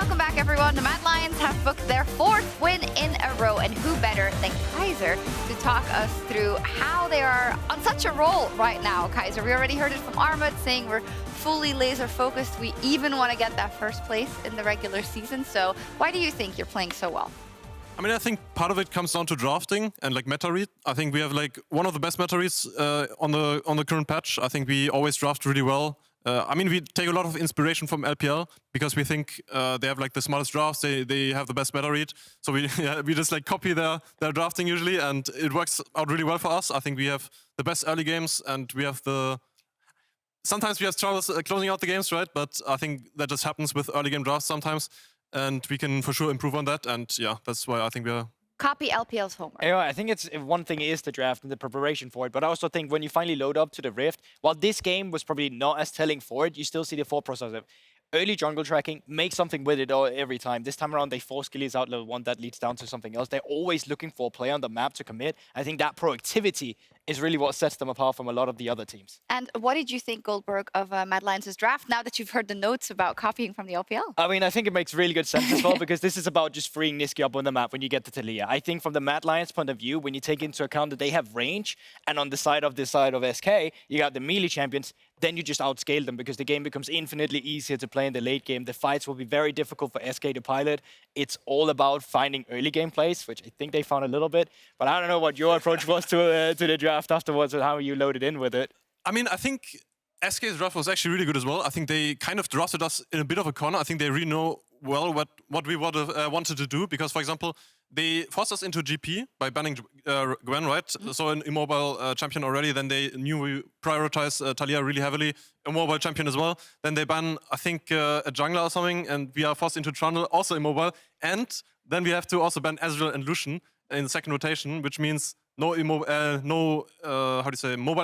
Welcome back, everyone. The Mad Lions have booked their 4th win in a row, and who better than Kaiser to talk us through how they are on such a roll right now. Kaiser, we already heard it from Armut saying we're fully laser focused. We even want to get that first place in the regular season. So why do you think you're playing so well? I mean, I think part of it comes down to drafting and like meta read. I think we have like one of the best meta reads on the current patch. I think we always draft really well. I mean, we take a lot of inspiration from LPL because we think they have like the smartest drafts. They have the best meta read. So we we just like copy their drafting usually, and it works out really well for us. I think we have the best early games, and we have sometimes we have troubles closing out the games, right? But I think that just happens with early game drafts sometimes. And we can for sure improve on that. And yeah, that's why I think we're... Copy LPL's homework. Yeah, I think it's one thing is the draft and the preparation for it, but I also think when you finally load up to the Rift, while this game was probably not as telling for it, you still see the thought process of early jungle tracking, make something with it every time. This time around, they force Gillies out level 1, that leads down to something else. They're always looking for a play on the map to commit. I think that proactivity is really what sets them apart from a lot of the other teams. And what did you think, Goldborg, of Mad Lions' draft now that you've heard the notes about copying from the LPL? I mean, I think it makes really good sense as well because this is about just freeing Nisqy up on the map when you get to Taliyah. I think from the Mad Lions' point of view, when you take into account that they have range, and on the side of SK, you got the melee champions, then you just outscale them because the game becomes infinitely easier to play in the late game. The fights will be very difficult for SK to pilot. It's all about finding early game plays, which I think they found a little bit. But I don't know what your approach was to the draft afterwards and how you loaded in with it. I mean, I think SK's draft was actually really good as well. I think they kind of drafted us in a bit of a corner. I think they really know well what we wanted to do because, for example, they forced us into GP by banning Gwen, right? Mm-hmm. So an immobile champion already. Then they knew we prioritize Taliyah really heavily. Immobile champion as well. Then they ban, I think, a jungler or something, and we are forced into Trundle, also immobile. And then we have to also ban Caedrel and Lucian in the second rotation, which means no mobile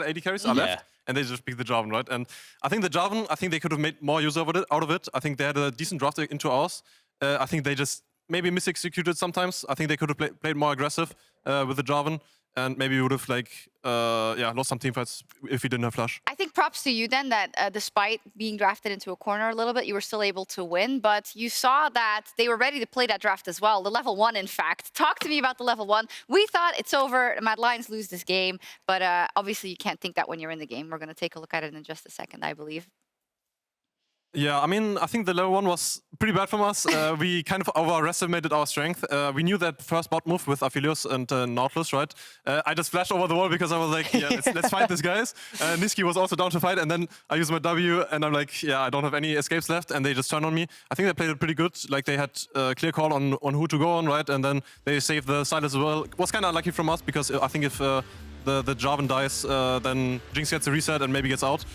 AD carries are left. And they just pick the Jarvan, right? And I think the Jarvan, I think they could have made more use out of it. I think they had a decent draft into ours. I think they just maybe misexecuted sometimes. I think they could have played more aggressive with the Jarvan. And maybe we would have lost some teamfights if we didn't have Flash. I think props to you then that despite being drafted into a corner a little bit, you were still able to win. But you saw that they were ready to play that draft as well. The level 1, in fact. Talk to me about the level 1. We thought it's over. Mad Lions lose this game. But obviously you can't think that when you're in the game. We're going to take a look at it in just a second, I believe. Yeah, I mean, I think the level 1 was pretty bad from us. We kind of overestimated our strength. We knew that first bot move with Aphelios and Nautilus, right? I just flashed over the wall because I was like, yeah, let's fight this, guys. Nisqy was also down to fight, and then I used my W, and I'm like, yeah, I don't have any escapes left, and they just turned on me. I think they played it pretty good. Like, they had a clear call on who to go on, right? And then they saved the Sylas as well. It was kind of unlucky from us because I think if the Jarvan dies, then Jinx gets a reset and maybe gets out.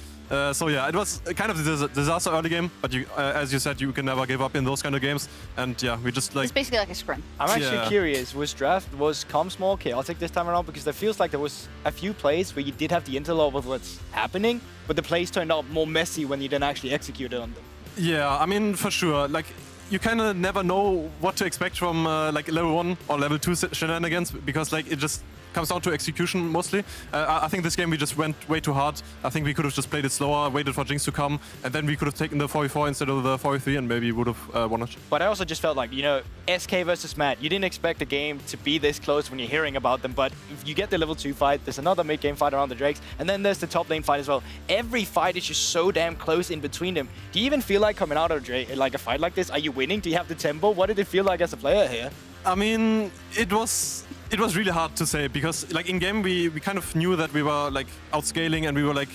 So yeah, it was kind of a disaster early game, but as you said, you can never give up in those kind of games. And yeah, we just like... It's basically like a scrim. I'm actually curious, was comms more chaotic this time around? Because it feels like there was a few plays where you did have the intel of what's happening, but the plays turned out more messy when you didn't actually execute it on them. Yeah, I mean, for sure. Like, you kind of never know what to expect from like level 1 or level 2 shenanigans because like it just comes down to execution mostly. I think this game we just went way too hard. I think we could have just played it slower, waited for Jinx to come, and then we could have taken the 4v4 instead of the 4v3 and maybe would have won it. But I also just felt like, you know, SK versus Mad, you didn't expect the game to be this close when you're hearing about them, but if you get the level 2 fight, there's another mid-game fight around the Drakes, and then there's the top lane fight as well. Every fight is just so damn close in between them. Do you even feel like coming out of like a fight like this? Are you winning? Do you have the tempo? What did it feel like as a player here? I mean, it was really hard to say because like in game we kind of knew that we were like outscaling and we were like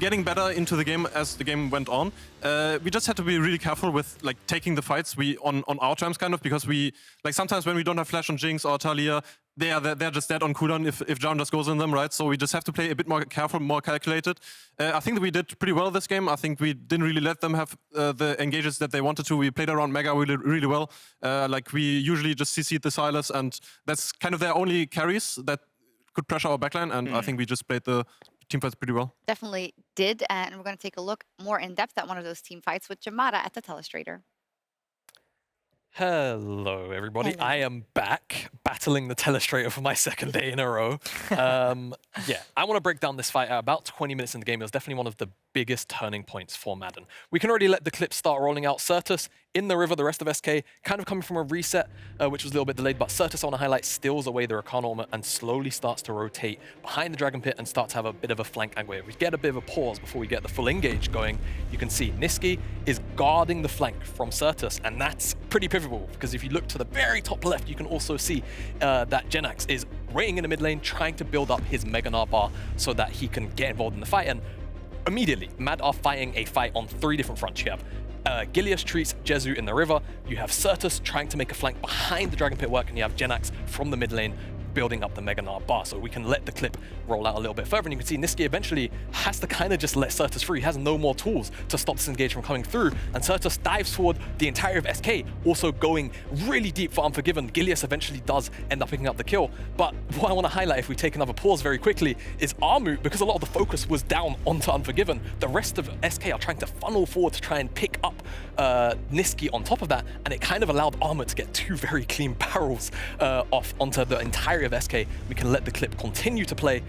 getting better into the game as the game went on. We just had to be really careful with like taking the fights on our terms kind of because we like sometimes when we don't have flash on Jinx or Taliyah, they're just dead on cooldown if Jarvan just goes in them, right? So we just have to play a bit more careful, more calculated. I think that we did pretty well this game. I think we didn't really let them have the engages that they wanted to. We played around Mega really well. Like we usually just CC'd the Sylas, and that's kind of their only carries that could pressure our backline. And I think we just played the team fights pretty well. Definitely did, and we're going to take a look more in depth at one of those team fights with Jamada at the Telestrator. Hello, everybody. Hello. I am back battling the Telestrator for my second day in a row. Yeah, I want to break down this fight at about 20 minutes in the game. It was definitely one of the biggest turning points for Madden. We can already let the clips start rolling out. Certus in the river, the rest of SK kind of coming from a reset, which was a little bit delayed, but Certus, I want to highlight, steals away the Rakan armor and slowly starts to rotate behind the Dragon Pit and start to have a bit of a flank angle. If we get a bit of a pause before we get the full engage going, you can see Nisqy is guarding the flank from Certus, and that's pretty pivotal, because if you look to the very top left, you can also see that Jenax is waiting in the mid lane, trying to build up his Mega Gnar bar so that he can get involved in the fight. And immediately, Mad are fighting a fight on 3 different fronts. You have Gilius treats Jezu in the river, you have Certus trying to make a flank behind the Dragon Pit work, and you have Jenax from the mid lane building up the Mega Gnar bar. So we can let the clip roll out a little bit further, and you can see Nisqy eventually has to kind of just let Certus free. He has no more tools to stop this engage from coming through, and Certus dives toward the entire of SK, also going really deep for Unforgiven. Gilius eventually does end up picking up the kill, but what I want to highlight, if we take another pause very quickly, is Armu, because a lot of the focus was down onto Unforgiven. The rest of SK are trying to funnel forward to try and pick up Nisqy on top of that, and it kind of allowed Armu to get 2 very clean barrels off onto the entire of SK. We can let the clip continue to play.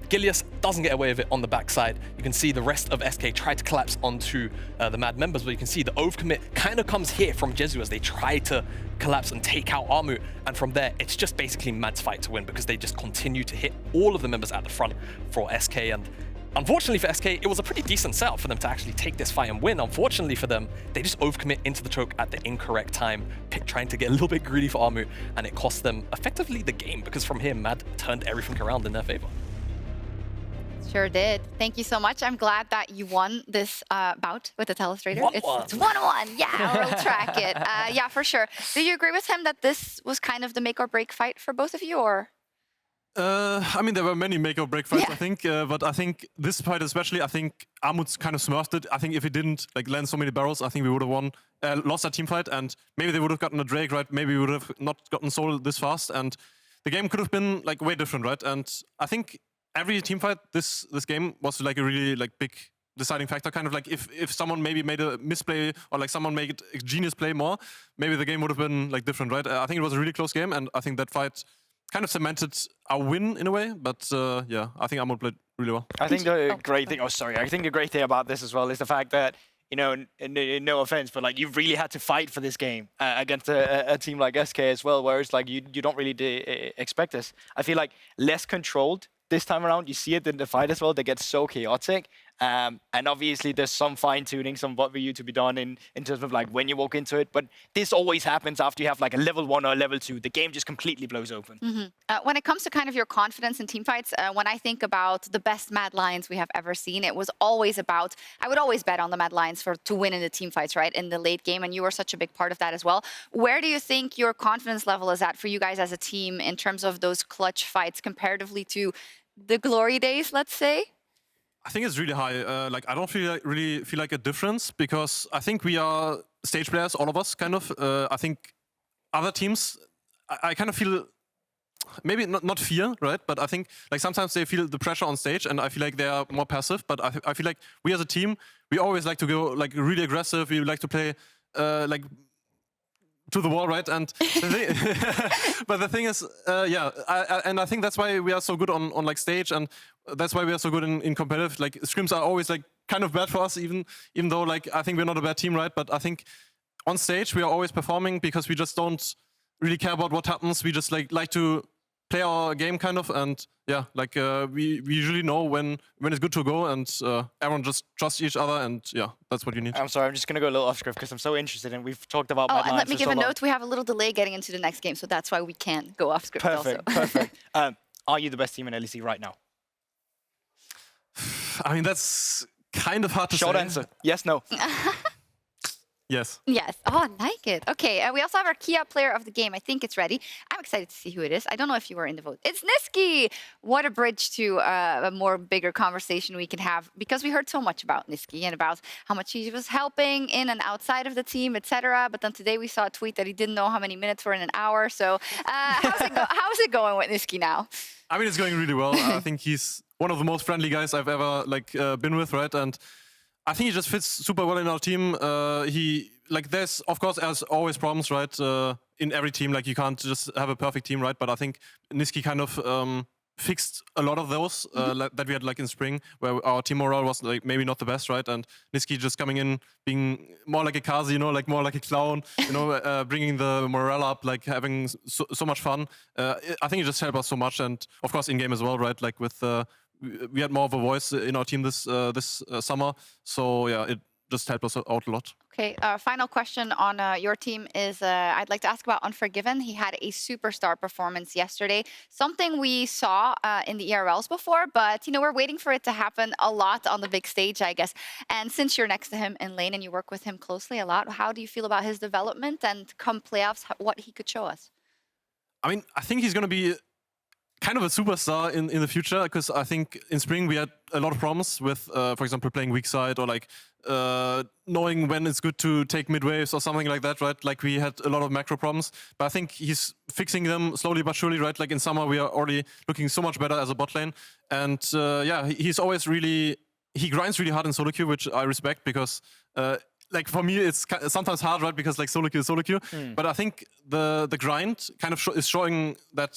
Gilius doesn't get away with it on the backside. You can see the rest of SK try to collapse onto the Mad members, but you can see the overcommit kind of comes here from Jezu as they try to collapse and take out Armu, and from there it's just basically Mad's fight to win, because they just continue to hit all of the members at the front for SK. And unfortunately for SK, it was a pretty decent setup for them to actually take this fight and win. Unfortunately for them, they just overcommit into the choke at the incorrect time, trying to get a little bit greedy for Armu, and it cost them effectively the game, because from here, Mad turned everything around in their favor. Sure did. Thank you so much. I'm glad that you won this bout with the Telestrator. It's 1-1. Yeah, we'll track it. Yeah, for sure. Do you agree with him that this was kind of the make or break fight for both of you, or? I mean, there were many make or break fights, I think, but I think this fight especially, I think Armut's kind of smurfed it. I think if he didn't land so many barrels, I think we would have lost that team fight, and maybe they would have gotten a Drake, right? Maybe we would have not gotten Soul this fast, and the game could have been way different, right? And I think every team fight this game was a really big deciding factor. Kind of if someone maybe made a misplay, or someone made a genius play more, maybe the game would have been different, right? I think it was a really close game, and I think that fight kind of cemented our win in a way, but yeah, I think Amon played really well. I think the great thing, I think the great thing about this as well is the fact that, you know, no offense, but you really had to fight for this game against a team like SK as well, whereas you don't really expect this. I feel less controlled this time around. You see it in the fight as well. They get so chaotic. And obviously there's some fine-tuning, some what for you to be done in terms of when you walk into it. But this always happens after you have a level 1 or a level 2. The game just completely blows open. When it comes to kind of your confidence in teamfights, when I think about the best Mad Lions we have ever seen, it was always about, I would always bet on the Mad Lions to win in the teamfights, right? In the late game, and you were such a big part of that as well. Where do you think your confidence level is at for you guys as a team in terms of those clutch fights comparatively to the glory days, let's say? I think it's really high. I don't really feel a difference, because I think we are stage players, all of us, kind of. I think other teams, I kind of feel, maybe not fear, right? But I think sometimes they feel the pressure on stage, and I feel they are more passive. But I feel we as a team, we always like to go really aggressive. We like to play to the wall, right? And but the thing is, yeah, and I think that's why we are so good on stage, and that's why we are so good in competitive. Scrims are always kind of bad for us, even though I think we're not a bad team, right? But I think on stage we are always performing, because we just don't really care about what happens. We just like to play our game, kind of, and yeah, we usually know when it's good to go, and everyone just trusts each other, and yeah, that's what you need. I'm sorry, I'm just gonna go a little off script because I'm so interested, and we've talked about. Oh, and let me give a note. We have a little delay getting into the next game, so that's why we can't go off script. Perfect, also. Perfect. Are you the best team in LEC right now? I mean, that's kind of hard to say. Short answer: yes, no. Yes. Yes. Oh, I like it. Okay, we also have our Kia player of the game. I think it's ready. I'm excited to see who it is. I don't know if you were in the vote. It's Nisqy! What a bridge to a more bigger conversation we can have, because we heard so much about Nisqy and about how much he was helping in and outside of the team, etc. But then today we saw a tweet that he didn't know how many minutes were in an hour. So how's it going with Nisqy now? I mean, it's going really well. I think he's one of the most friendly guys I've ever been with, right? And I think he just fits super well in our team. He like there's of course as always problems, right? In every team, like you can't just have a perfect team, right? But I think Nisqy kind of fixed a lot of those that we had like in spring, where our team morale was like maybe not the best, right? And Nisqy just coming in, being more like a Carzzy, you know, like more like a clown, you know, bringing the morale up, like having so much fun. I think it just helped us so much, and of course in game as well, right? Like with we had more of a voice in our team this summer, so yeah, it just helped us out a lot. Okay, final question on your team is I'd like to ask about Unforgiven. He had a superstar performance yesterday, something we saw in the ERLs before, but you know, we're waiting for it to happen a lot on the big stage, I guess. And since you're next to him in lane and you work with him closely a lot, how do you feel about his development and come playoffs, what he could show us? I mean, I think he's going to be kind of a superstar in the future, because I think in spring we had a lot of problems with, for example, playing weak side or like knowing when it's good to take mid waves or something like that, right? Like we had a lot of macro problems, but I think he's fixing them slowly but surely, right? Like in summer we are already looking so much better as a bot lane, and yeah, he's always really, he grinds really hard in solo queue, which I respect, because like for me it's sometimes hard, right? Because like solo queue is solo queue, but I think the grind kind of is showing that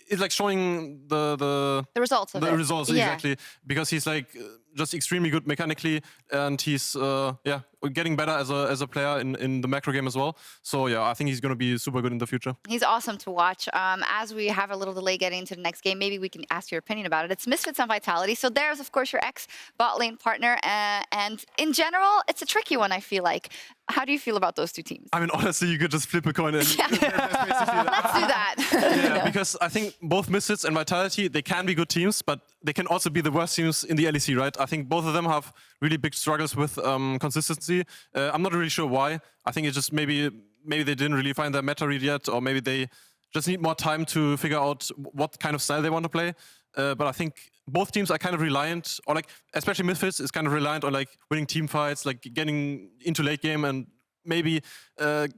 it's like showing the results of the it. results, exactly, because he's like just extremely good mechanically, and he's yeah, getting better as a player in the macro game as well. So yeah, I think he's going to be super good in the future. He's awesome to watch. As we have a little delay getting into the next game, maybe we can ask your opinion about it. It's Misfits and Vitality. So there's, of course, your ex-bot lane partner. And in general, it's a tricky one, I feel like. How do you feel about those two teams? I mean, honestly, you could just flip a coin and Let's do that. yeah, because I think both Misfits and Vitality, they can be good teams, but they can also be the worst teams in the LEC, right? I think both of them have really big struggles with consistency. I'm not really sure why. I think it's just maybe they didn't really find their meta read yet, or maybe they just need more time to figure out what kind of style they want to play. But I think both teams are kind of reliant, or like especially Misfits is kind of reliant on like winning team fights, like getting into late game and maybe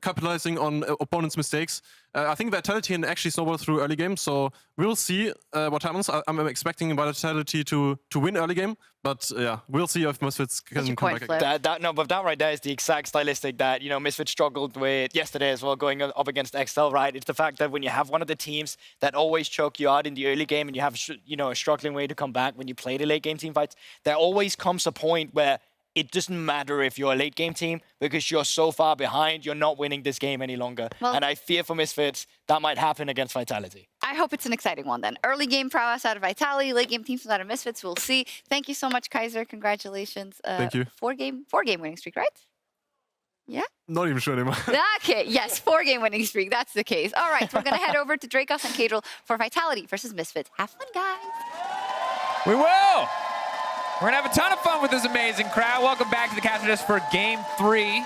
capitalizing on opponents' mistakes. I think Vitality can actually snowball through early game, so we'll see what happens. I'm expecting Vitality to win early game, but yeah, we'll see if Misfits can come back again. But that right there is the exact stylistic that, you know, Misfits struggled with yesterday as well, going up against XL, right? It's the fact that when you have one of the teams that always choke you out in the early game and you have, you know, a struggling way to come back when you play the late game team fights, there always comes a point where it doesn't matter if you're a late game team, because you're so far behind, you're not winning this game any longer. Well, and I fear for Misfits that might happen against Vitality. I hope it's an exciting one then. Early game prowess out of Vitality, late game teams out of Misfits. We'll see. Thank you so much, Kaiser. Congratulations. Thank you. Four game winning streak, right? Yeah? Not even sure anymore. Okay, yes, 4-game winning streak. That's the case. All right, we're going to head over to Drakos and Caedrel for Vitality versus Misfits. Have fun, guys. We will. We're going to have a ton of fun with this amazing crowd. Welcome back to the Caedrel for Game 3.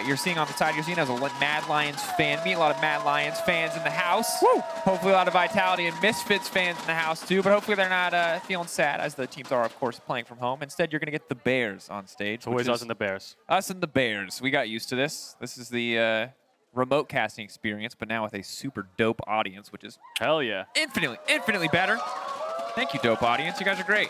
You're seeing on the side, you're seeing as a Mad Lions fan. Meet a lot of Mad Lions fans in the house. Woo! Hopefully a lot of Vitality and Misfits fans in the house too, but hopefully they're not feeling sad, as the teams are, of course, playing from home. Instead, you're going to get the Bears on stage. It's always us and the Bears. Us and the Bears. We got used to this. This is the remote casting experience, but now with a super dope audience, which is hell yeah, infinitely better. Thank you, dope audience. You guys are great.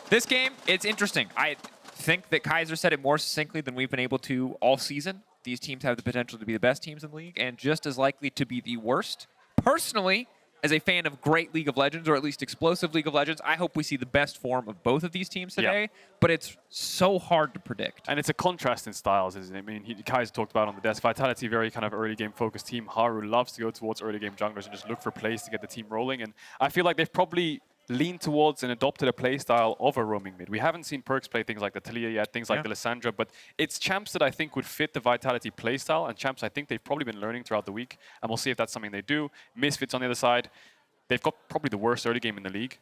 This game, it's interesting. I think that Kaiser said it more succinctly than we've been able to all season. These teams have the potential to be the best teams in the league and just as likely to be the worst. Personally, as a fan of great League of Legends, or at least explosive League of Legends, I hope we see the best form of both of these teams today, but it's so hard to predict. And it's a contrast in styles, isn't it? I mean, Kaiser talked about on the desk, Vitality, very kind of early game focused team. Haru loves to go towards early game junglers and just look for plays to get the team rolling. And I feel like they've probably leaned towards and adopted a play style of a roaming mid. We haven't seen Perkz play things like the Taliyah yet, things like the Lissandra, but it's champs that I think would fit the Vitality play style, and champs I think they've probably been learning throughout the week, and we'll see if that's something they do. Misfits on the other side, they've got probably the worst early game in the league.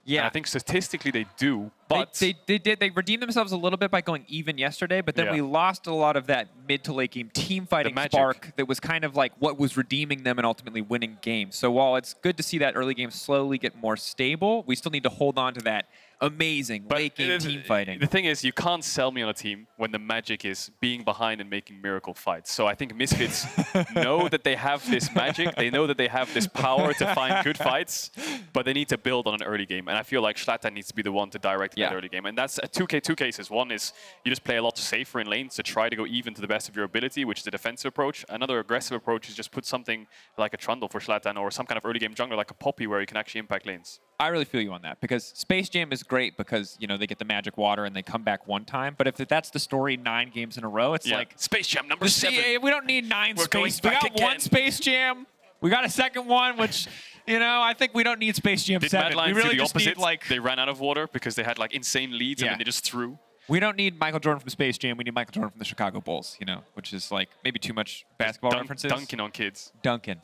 Yeah, and I think statistically they do, but they redeemed themselves a little bit by going even yesterday, but then we lost a lot of that mid to late game team fighting spark that was kind of like what was redeeming them and ultimately winning games. So while it's good to see that early game slowly get more stable, we still need to hold on to that amazing late game team fighting. The thing is, you can't sell me on a team when the magic is being behind and making miracle fights. So I think Misfits know that they have this magic. They know that they have this power to find good fights, but they need to build on an early game. And I feel like Shlatan needs to be the one to direct that early game. And that's two cases. One is you just play a lot safer in lanes to try to go even to the best of your ability, which is the defensive approach. Another aggressive approach is just put something like a Trundle for Shlatan or some kind of early game jungler like a Poppy where you can actually impact lanes. I really feel you on that because Space Jam is great because, you know, they get the magic water and they come back one time. But if that's the story 9 games in a row, it's like Space Jam number 7. We don't need 9 We're Space. going We back got again. 1 Space Jam. We got a second one, which, you know, I think we don't need Space Jam Did 7. Mad Lions We really do the just opposite? need like They ran out of water because they had like insane leads and then they just threw. we don't need Michael Jordan from Space Jam. We need Michael Jordan from the Chicago Bulls, you know, which is like maybe too much basketball references. Dunking on kids. Duncan.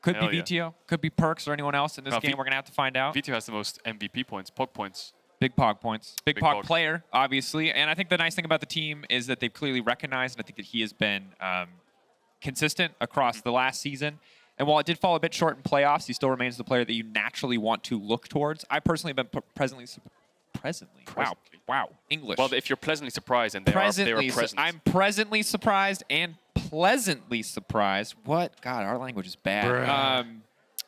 Could Hell be yeah. Vetheo. Could be Perkz or anyone else in this No, game. We're going to have to find out. Vetheo has the most MVP points, POG points. Big Pog points. Big Pog Pog. player, obviously. And I think the nice thing about the team is that they've clearly recognized, and I think that he has been consistent across the last season. And while it did fall a bit short in playoffs, he still remains the player that you naturally want to look towards. I personally have been presently. Wow. English. Well, if you're pleasantly surprised and they are present. I'm presently surprised and pleasantly surprised. What? God, our language is bad.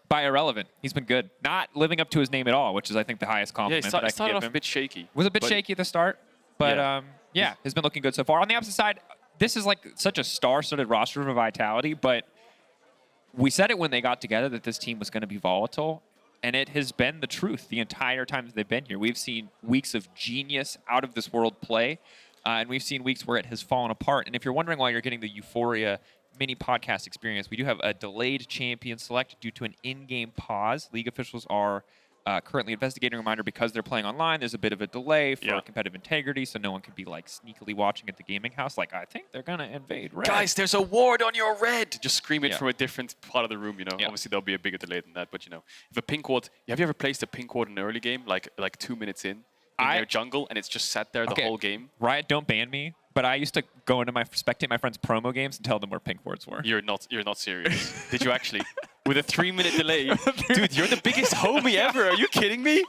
By Irrelevant. He's been good. Not living up to his name at all, which is, I think, the highest Yeah, compliment he that I can started give off him. a bit shaky. Was a bit shaky at the start, but Yeah. has been looking good so far. On the opposite side, this is like such a star-studded roster for Vitality, but we said it when they got together that this team was going to be volatile, and it has been the truth the entire time that they've been here. We've seen weeks of genius, out-of-this-world play, and we've seen weeks where it has fallen apart. And if you're wondering why you're getting the Euphoria mini podcast experience, we do have a delayed champion select due to an in-game pause. League officials are currently investigating. A reminder, because they're playing online, there's a bit of a delay for competitive integrity, so no one can be like sneakily watching at the gaming house. Like, I think they're gonna invade red. Guys, there's a ward on your red! Just scream it from a different part of the room, you know. Yeah. Obviously, there'll be a bigger delay than that, but you know. If a pink ward... Have you ever placed a pink ward in an early game, like 2 minutes in their jungle, and it's just sat there the whole game? Riot, don't ban me, but I used to go into spectate my friends' promo games and tell them where pink wards were. You're not serious. Did you actually? With a 3-minute delay? Dude, you're the biggest homie ever. Are you kidding me?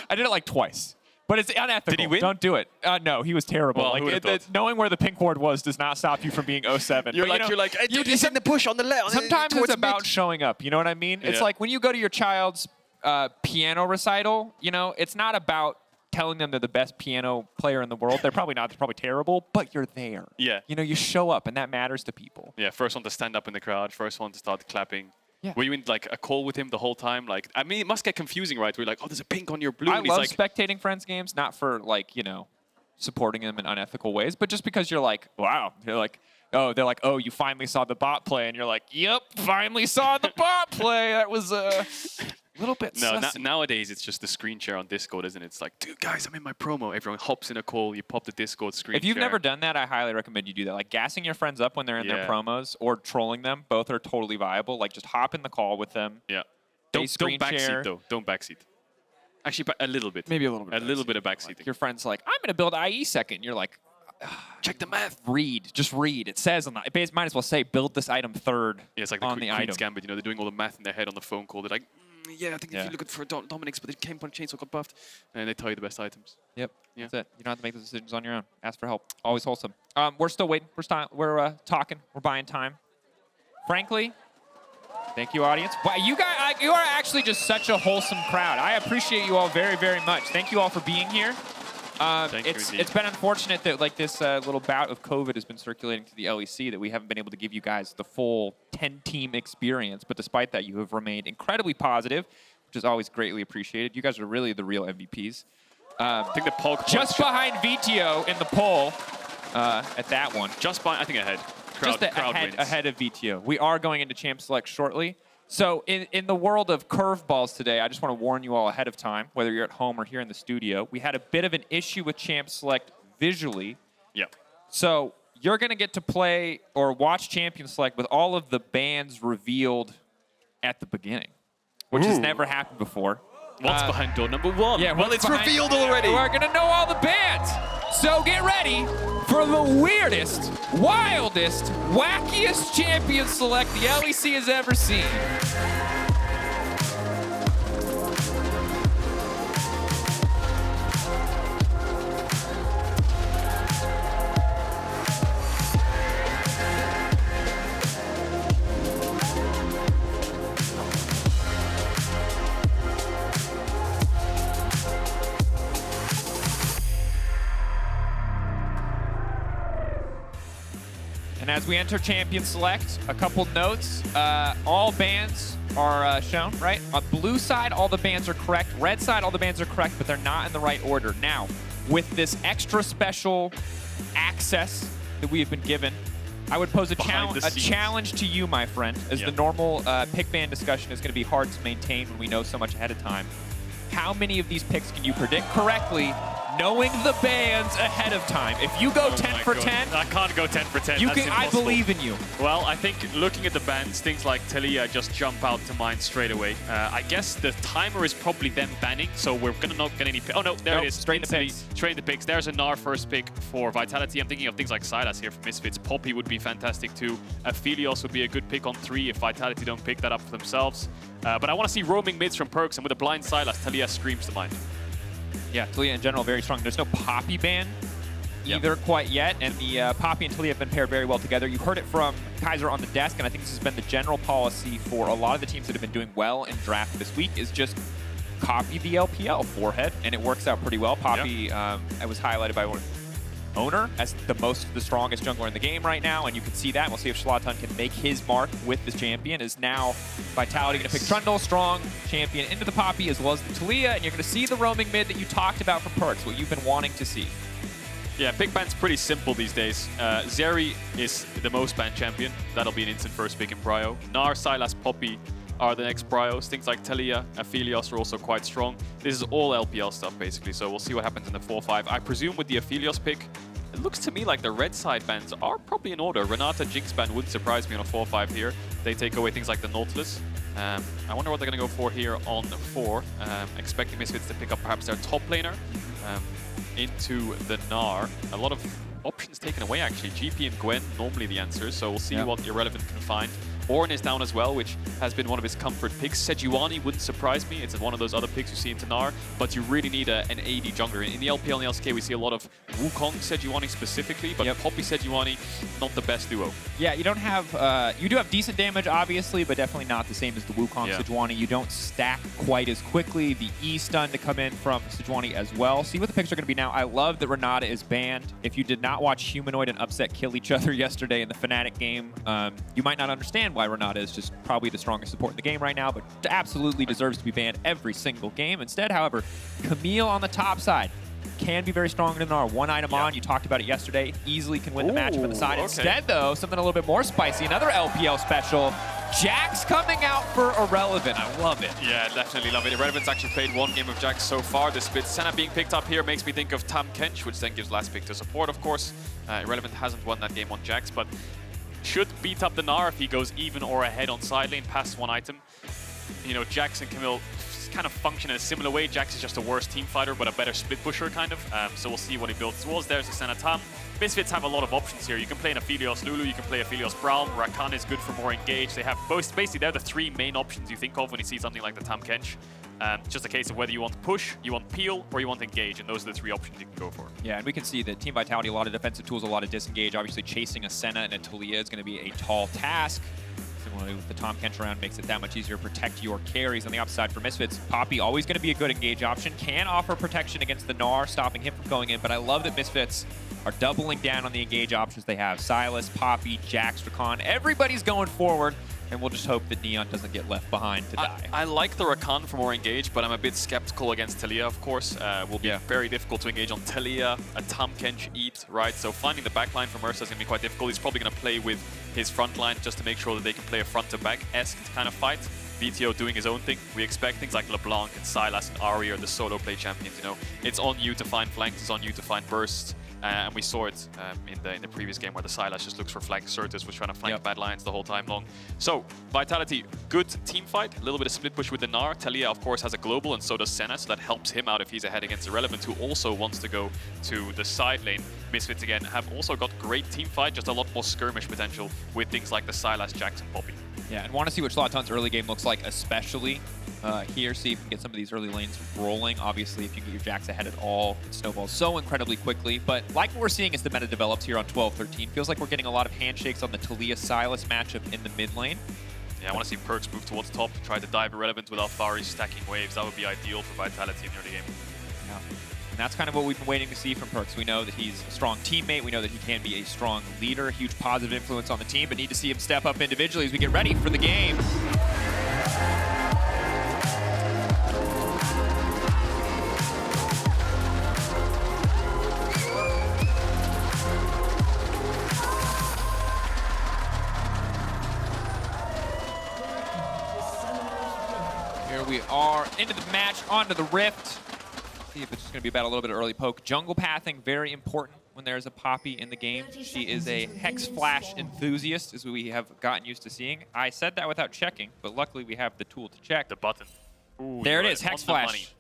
I did it like twice. But it's unethical. Did he win? Don't do it. No, he was terrible. Well, who would've thought? Knowing where the pink ward was does not stop you from being 07. You're But, like, you just in the push on the left. Sometimes it's about showing up. You know what I mean? It's like when you go to your child's piano recital, you know, it's not about telling them they're the best piano player in the world. They're probably not. They're probably terrible, but you're there. Yeah. You know, you show up, and that matters to people. Yeah, first one to stand up in the crowd, first one to start clapping. Yeah. Were you in like a call with him the whole time? Like, I mean, it must get confusing, right? We're like, oh, there's a pink on your blue. I and love he's like, spectating friends' games, not for like, you know, supporting them in unethical ways, but just because you're like, wow. They're like, oh, you finally saw the bot play, and you're like, yep, finally saw the bot play. That was a little bit sussy. Nowadays it's just the screen share on Discord, isn't it? It's like, dude, guys, I'm in my promo. Everyone hops in a call. You pop the Discord screen. If you've share. never done that, I highly recommend you do that. Like gassing your friends up when they're in their promos or trolling them, both are totally viable. Like just hop in the call with them. Yeah. They Don't backseat share. though. Don't backseat. Actually, a little bit. Maybe a little bit. A little bit of backseating. Like your friend's like, I'm going to build IE second. You're like, check the math. Read. Just read. It says on the... It might as well say, build this item third Yeah, it's like on the the Queen's item. Gambit. You know, they're doing all the math in their head on the phone call. They're like, yeah, I think if you're looking for Dominic's, but it came on Chainsaw, got buffed. And they tell you the best items. Yep. Yeah. That's it. You don't have to make those decisions on your own. Ask for help. Always wholesome. We're still waiting. We're talking. We're buying time. Frankly, thank you, audience. Wow, you guys, you are actually just such a wholesome crowd. I appreciate you all very, very much. Thank you all for being here. It's been unfortunate that like this little bout of COVID has been circulating to the LEC, that we haven't been able to give you guys the full 10-team experience. But despite that, you have remained incredibly positive, which is always greatly appreciated. You guys are really the real MVPs. I think the Pog just behind Vetheo in the poll at that one. Just by, I think ahead. Crowd wins. Ahead of Vetheo. We are going into Champ Select shortly. So in the world of curveballs today, I just want to warn you all ahead of time, whether you're at home or here in the studio, we had a bit of an issue with Champ Select visually. Yeah. So you're going to get to play or watch Champion Select with all of the bands revealed at the beginning, which has never happened before. What's behind door number 1? Yeah, well, it's revealed already. We're going to know all the bands. So get ready for the weirdest, wildest, wackiest Champion Select the LEC has ever seen. And as we enter Champion Select, a couple notes. All bans are shown, right? On blue side, all the bans are correct. Red side, all the bans are correct, but they're not in the right order. Now, with this extra special access that we have been given, I would pose a challenge to you, my friend, as the normal pick ban discussion is going to be hard to maintain when we know so much ahead of time. How many of these picks can you predict correctly, knowing the bans ahead of time? If you go 10 for 10, I can't go 10 for 10. You That's can. impossible. I believe in you. Well, I think looking at the bans, things like Taliyah just jump out to mind straight away. I guess the timer is probably them banning, so we're gonna not get any. Oh no, there it is. Straight to picks. Straight to picks. There's a Gnar first pick for Vitality. I'm thinking of things like Sylas here for Misfits. Poppy would be fantastic too. Aphelios would be a good pick on 3 if Vitality don't pick that up for themselves. But I want to see roaming mids from Perkz, and with a blind Sylas, Taliyah screams to mind. Yeah, Taliyah in general very strong. There's no Poppy ban either quite yet, and the Poppy and Taliyah have been paired very well together. You heard it from Kaiser on the desk, and I think this has been the general policy for a lot of the teams that have been doing well in draft this week is just copy the LPL forehead, and it works out pretty well. Poppy, it was highlighted by Owner as the strongest jungler in the game right now, and you can see that. We'll see if Shlatan can make his mark with this champion. Is now Vitality going to pick Trundle, strong champion, into the Poppy as well as the Taliyah, and you're going to see the roaming mid that you talked about from Perkz, what you've been wanting to see. Yeah, pick ban's pretty simple these days. Zeri is the most banned champion. That'll be an instant first pick in Brio. Gnar, Sylas, Poppy are the next Brios. Things like Taliyah, Aphelios are also quite strong. This is all LPL stuff, basically, so we'll see what happens in the 4-5. I presume with the Aphelios pick, it looks to me like the red side bans are probably in order. Renata, Jinx ban wouldn't surprise me on a 4-5 here. They take away things like the Nautilus. I wonder what they're going to go for here on 4. Expecting Misfits to pick up perhaps their top laner into the Gnar. A lot of options taken away, actually. GP and Gwen, normally the answers, so we'll see what Irrelevant can find. Ornn is down as well, which has been one of his comfort picks. Sejuani wouldn't surprise me. It's one of those other picks you see in Gnar, but you really need an AD jungler. In the LPL and the LCK, we see a lot of Wukong Sejuani specifically, but Poppy Sejuani, not the best duo. Yeah, you don't have, you do have decent damage, obviously, but definitely not the same as the Wukong Sejuani. You don't stack quite as quickly. The E stun to come in from Sejuani as well. See what the picks are going to be now. I love that Renata is banned. If you did not watch Humanoid and Upset kill each other yesterday in the Fnatic game, you might not understand why Renata is just probably the strongest support in the game right now, but absolutely deserves to be banned every single game. Instead, however, Camille on the top side can be very strong in Gnar. One item on, you talked about it yesterday, easily can win the matchup on the side. Instead, though, something a little bit more spicy, another LPL special. Jax coming out for Irrelevant. I love it. Yeah, definitely love it. Irrelevant's actually played 1 game of Jax so far. The split Senna being picked up here makes me think of Tahm Kench, which then gives last pick to support, of course. Irrelevant hasn't won that game on Jax, but should beat up the Gnar if he goes even or ahead on side lane past 1 item. You know, Jax and Camille kind of function in a similar way. Jax is just a worse team fighter, but a better split pusher, kind of. So we'll see what he builds towards. There's the Senna Tahm. Misfits have a lot of options here. You can play an Aphelios Lulu, you can play Aphelios Braum. Rakan is good for more engage. They have both, basically, they're the 3 main options you think of when you see something like the Tahm Kench. Just a case of whether you want push, you want peel, or you want engage, and those are the 3 options you can go for. Yeah, and we can see that Team Vitality, a lot of defensive tools, a lot of disengage. Obviously, chasing a Senna and a Taliyah is going to be a tall task. Similarly with the Tahm Kench around, makes it that much easier to protect your carries. On the upside for Misfits, Poppy, always going to be a good engage option. Can offer protection against the Gnar, stopping him from going in, but I love that Misfits are doubling down on the engage options they have. Sylas, Poppy, Jax, Rakan, everybody's going forward. And we'll just hope that Neon doesn't get left behind to die. I like the Rakan for more engage, but I'm a bit skeptical against Taliyah, of course. Will be very difficult to engage on Taliyah, a Tahm Kench eat, right? So finding the backline for Mersa is going to be quite difficult. He's probably going to play with his front line just to make sure that they can play a front-to-back-esque kind of fight. Vetheo doing his own thing. We expect things like LeBlanc and Sylas and Ari are the solo play champions, you know. It's on you to find flanks, it's on you to find bursts. And we saw it in the previous game where the Sylas just looks for flank. Certus was trying to flank bad lines the whole time long. So, Vitality, good team fight. A little bit of split push with the Gnar. Taliyah, of course, has a global, and so does Senna, so that helps him out if he's ahead against Irrelevant, who also wants to go to the side lane. Misfits, again, have also got great team fight, just a lot more skirmish potential with things like the Sylas, Jax, and Poppy. Yeah, and want to see what Shlatan's early game looks like, especially here. See if you can get some of these early lanes rolling. Obviously, if you get your Jax ahead at all, it snowballs so incredibly quickly. But like what we're seeing as the meta develops here on 12-13, feels like we're getting a lot of handshakes on the Taliyah-Sylas matchup in the mid lane. Yeah, I want to see Perkz move towards top, try to dive Irrelevant with Alphari stacking waves. That would be ideal for Vitality in the early game. Yeah. And that's kind of what we've been waiting to see from Perkz. We know that he's a strong teammate. We know that he can be a strong leader, a huge positive influence on the team, but need to see him step up individually as we get ready for the game. Here we are into the match, onto the Rift. See if it's just going to be about a little bit of early poke. Jungle pathing, very important when there's a Poppy in the game. She is a Hex Flash enthusiast, as we have gotten used to seeing. I said that without checking, but luckily we have the tool to check. The button. Ooh, there it is, Hex Flash.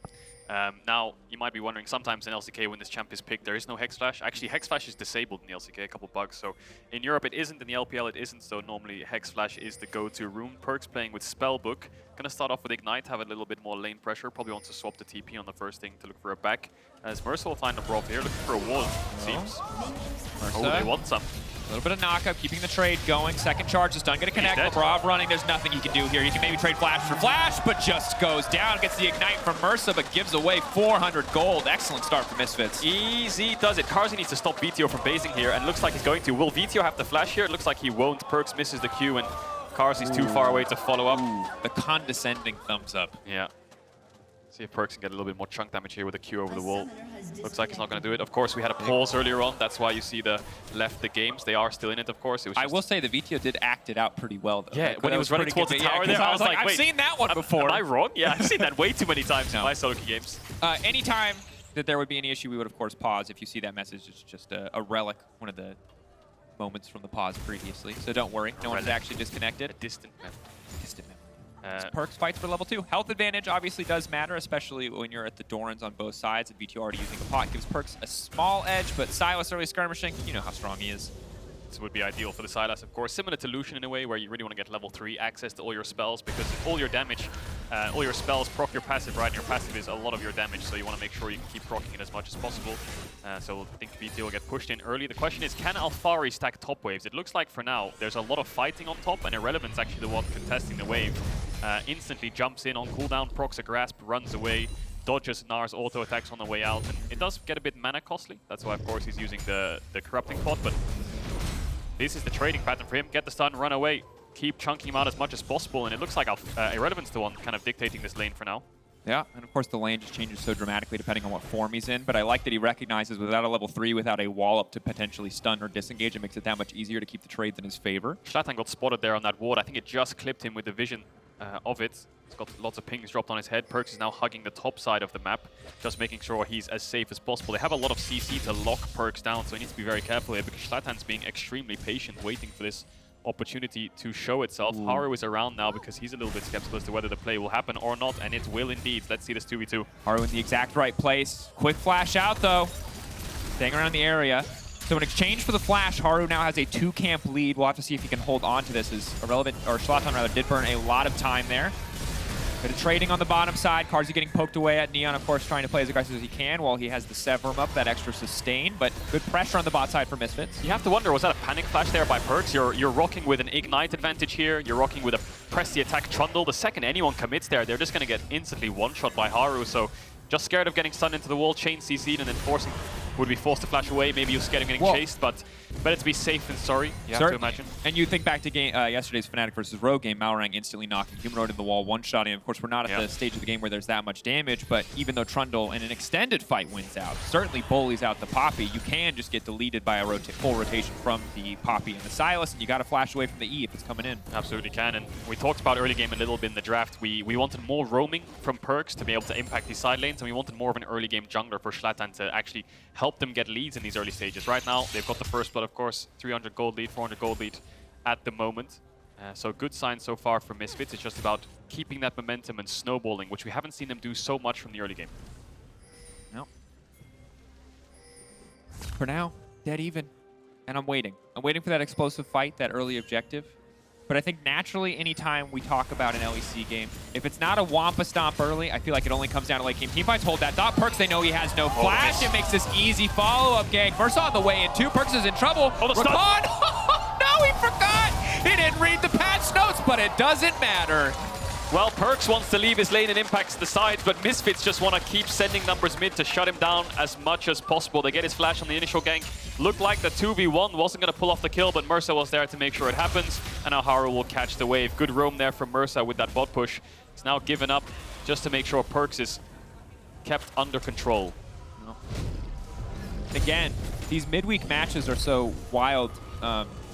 Now, you might be wondering, sometimes in LCK when this champ is picked, there is no Hex Flash. Actually, Hex Flash is disabled in the LCK, a couple bugs. So in Europe it isn't, in the LPL it isn't, so normally Hex Flash is the go-to rune. Perkz playing with Spellbook. Gonna start off with Ignite, have a little bit more lane pressure. Probably wants to swap the TP on the first thing to look for a back. As Mersa will find Labrov here, looking for a wall, it seems. Mersa. Oh, they want some. A little bit of knockup, keeping the trade going. Second charge is done. Gonna connect. Labrov running. There's nothing he can do here. He can maybe trade flash for flash, but just goes down. Gets the ignite from Mersa, but gives away 400 gold. Excellent start for Misfits. Easy does it. Carzzy needs to stop Vetheo from basing here, and looks like he's going to. Will Vetheo have the flash here? It looks like he won't. Perkz misses the Q, and Carzzy's too far away to follow up. The condescending thumbs up. Yeah. See if Perkz can get a little bit more chunk damage here with a Q over the wall. Looks like he's not going to do it. Of course, we had a pause earlier on. That's why you see the left the games. They are still in it, of course. It was I will say the Vetheo did act it out pretty well, though. Yeah, like, when he was running towards the tower there, I was like, I've wait, seen that one before. Am I wrong? Yeah, I've seen that way too many times in my solo queue games. Anytime that there would be any issue, we would, of course, pause. If you see that message, it's just a relic, one of the moments from the pause previously. So don't worry. No one's actually disconnected. A distant memory. Distant memory. Perkz fights for level 2. Health advantage obviously does matter, especially when you're at the Dorans on both sides. And Vetheo already using a pot gives Perkz a small edge, but Sylas early skirmishing, you know how strong he is. This would be ideal for the Sylas, of course. Similar to Lucian in a way, where you really want to get level 3 access to all your spells, because all your damage, all your spells proc your passive, right? And your passive is a lot of your damage, so you want to make sure you can keep proccing it as much as possible. So I think Vetheo will get pushed in early. The question is, can Alphari stack top waves? It looks like for now, there's a lot of fighting on top, and Irrelevant's actually the one contesting the wave. Instantly jumps in on cooldown, procs a grasp, runs away, dodges Gnar's auto attacks on the way out, and it does get a bit mana costly. That's why, of course, he's using the corrupting pot, but this is the trading pattern for him. Get the stun, run away, keep chunking him out as much as possible, and it looks like Irrelevant's the one kind of dictating this lane for now. Yeah, and of course the lane just changes so dramatically depending on what form he's in, but I like that he recognizes without a level 3, without a wall up to potentially stun or disengage, it makes it that much easier to keep the trades in his favor. Shlatan got spotted there on that ward. I think it just clipped him with the vision of it. He's got lots of pings dropped on his head. Perkz is now hugging the top side of the map, just making sure he's as safe as possible. They have a lot of CC to lock Perkz down, so he needs to be very careful here, because Shlatan's being extremely patient, waiting for this opportunity to show itself. Haru is around now because he's a little bit skeptical as to whether the play will happen or not, and it will indeed. Let's see this 2v2. Haru in the exact right place. Quick flash out, though. Staying around the area. So in exchange for the flash, Haru now has a 2-camp lead. We'll have to see if he can hold on to this, as Shlatan rather did burn a lot of time there. Bit of trading on the bottom side. Carzzy getting poked away at Neon, of course, trying to play as aggressive as he can while he has the Severum up, that extra sustain. But good pressure on the bot side for Misfits. You have to wonder, was that a panic flash there by Perkz? You're rocking with an Ignite advantage here. You're rocking with a press the attack Trundle. The second anyone commits there, they're just going to get instantly one-shot by Haru. So just scared of getting stunned into the wall, chain CC'd, and then would be forced to flash away. Maybe you're scared of getting chased, but better to be safe than sorry, you have to imagine. And you think back to yesterday's Fnatic versus Rogue game, Malrang instantly knocking Humanoid in the wall, one-shotting. Of course, we're not at the stage of the game where there's that much damage, but even though Trundle in an extended fight wins out, certainly bullies out the Poppy, you can just get deleted by a full rotation from the Poppy and the Sylas, and you got to flash away from the E if it's coming in. Absolutely can, and we talked about early game a little bit in the draft. We wanted more roaming from Perkz to be able to impact these side lanes, and we wanted more of an early game jungler for Shlatan to actually help them get leads in these early stages. Right now, they've got the first blood, of course, 300 gold lead, 400 gold lead at the moment. So good sign so far for Misfits. It's just about keeping that momentum and snowballing, which we haven't seen them do so much from the early game. No. For now, dead even. And I'm waiting. I'm waiting for that explosive fight, that early objective. But I think naturally, anytime we talk about an LEC game, if it's not a Wampa Stomp early, I feel like it only comes down to late game teamfights. Hold that thought. Perkz, they know he has no flash. It makes this easy follow-up gang. Mersa on the way in too. Perkz is in trouble. Rakan! No, he forgot! He didn't read the patch notes, but it doesn't matter. Well, Perkz wants to leave his lane and impacts the sides, but Misfits just want to keep sending numbers mid to shut him down as much as possible. They get his flash on the initial gank. Looked like the 2v1 wasn't going to pull off the kill, but Mersa was there to make sure it happens. And now Haru will catch the wave. Good roam there from Mersa with that bot push. He's now given up just to make sure Perkz is kept under control. Again, these midweek matches are so wild.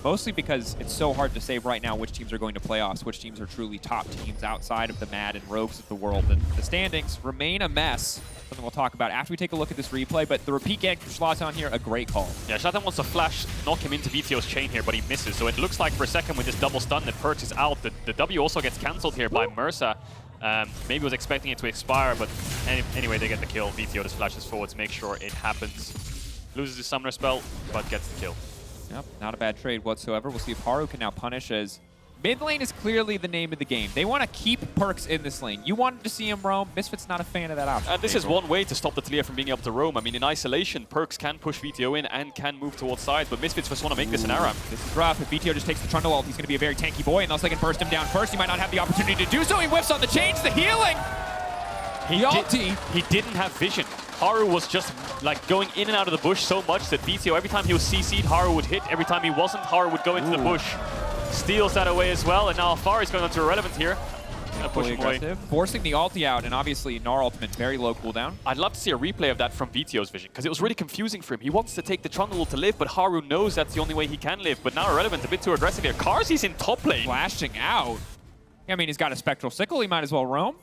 Mostly because it's so hard to say right now which teams are going to playoffs, which teams are truly top teams outside of the Mad and Rogues of the world. And the standings remain a mess, something we'll talk about after we take a look at this replay. But the repeat gank from Shlatan here, a great call. Yeah, Shlatan wants to flash, knock him into Vetheo's chain here, but he misses. So it looks like for a second with this double stun that Perkz is out. The W also gets cancelled here by Mersa. Maybe was expecting it to expire, but anyway, they get the kill. Vetheo just flashes forward to make sure it happens. Loses his summoner spell, but gets the kill. Yep, not a bad trade whatsoever. We'll see if Haru can now punish, as mid lane is clearly the name of the game. They want to keep Perkz in this lane. You wanted to see him roam. Misfits not a fan of that option. And this is one way to stop the Taliyah from being able to roam. I mean, in isolation, Perkz can push Vetheo in and can move towards sides, but Misfits just want to make this an ARAM. This is rough. If Vetheo just takes the Trundle ult, he's going to be a very tanky boy, unless they can burst him down first. He might not have the opportunity to do so. He whiffs on the chains, the healing! He didn't have vision. Haru was just like going in and out of the bush so much that Vetheo, every time he was CC'd, Haru would hit. Every time he wasn't, Haru would go into the bush. Steals that away as well, and now Alphari is going on to Irrelevant here. Gonna push him away. Forcing the ulti out, and obviously Gnar ultimate, very low cooldown. I'd love to see a replay of that from Vetheo's vision, because it was really confusing for him. He wants to take the Trundle to live, but Haru knows that's the only way he can live. But now Irrelevant, a bit too aggressive here. Carzzy's in top lane. Flashing out. I mean, he's got a Spectral Sickle, he might as well roam.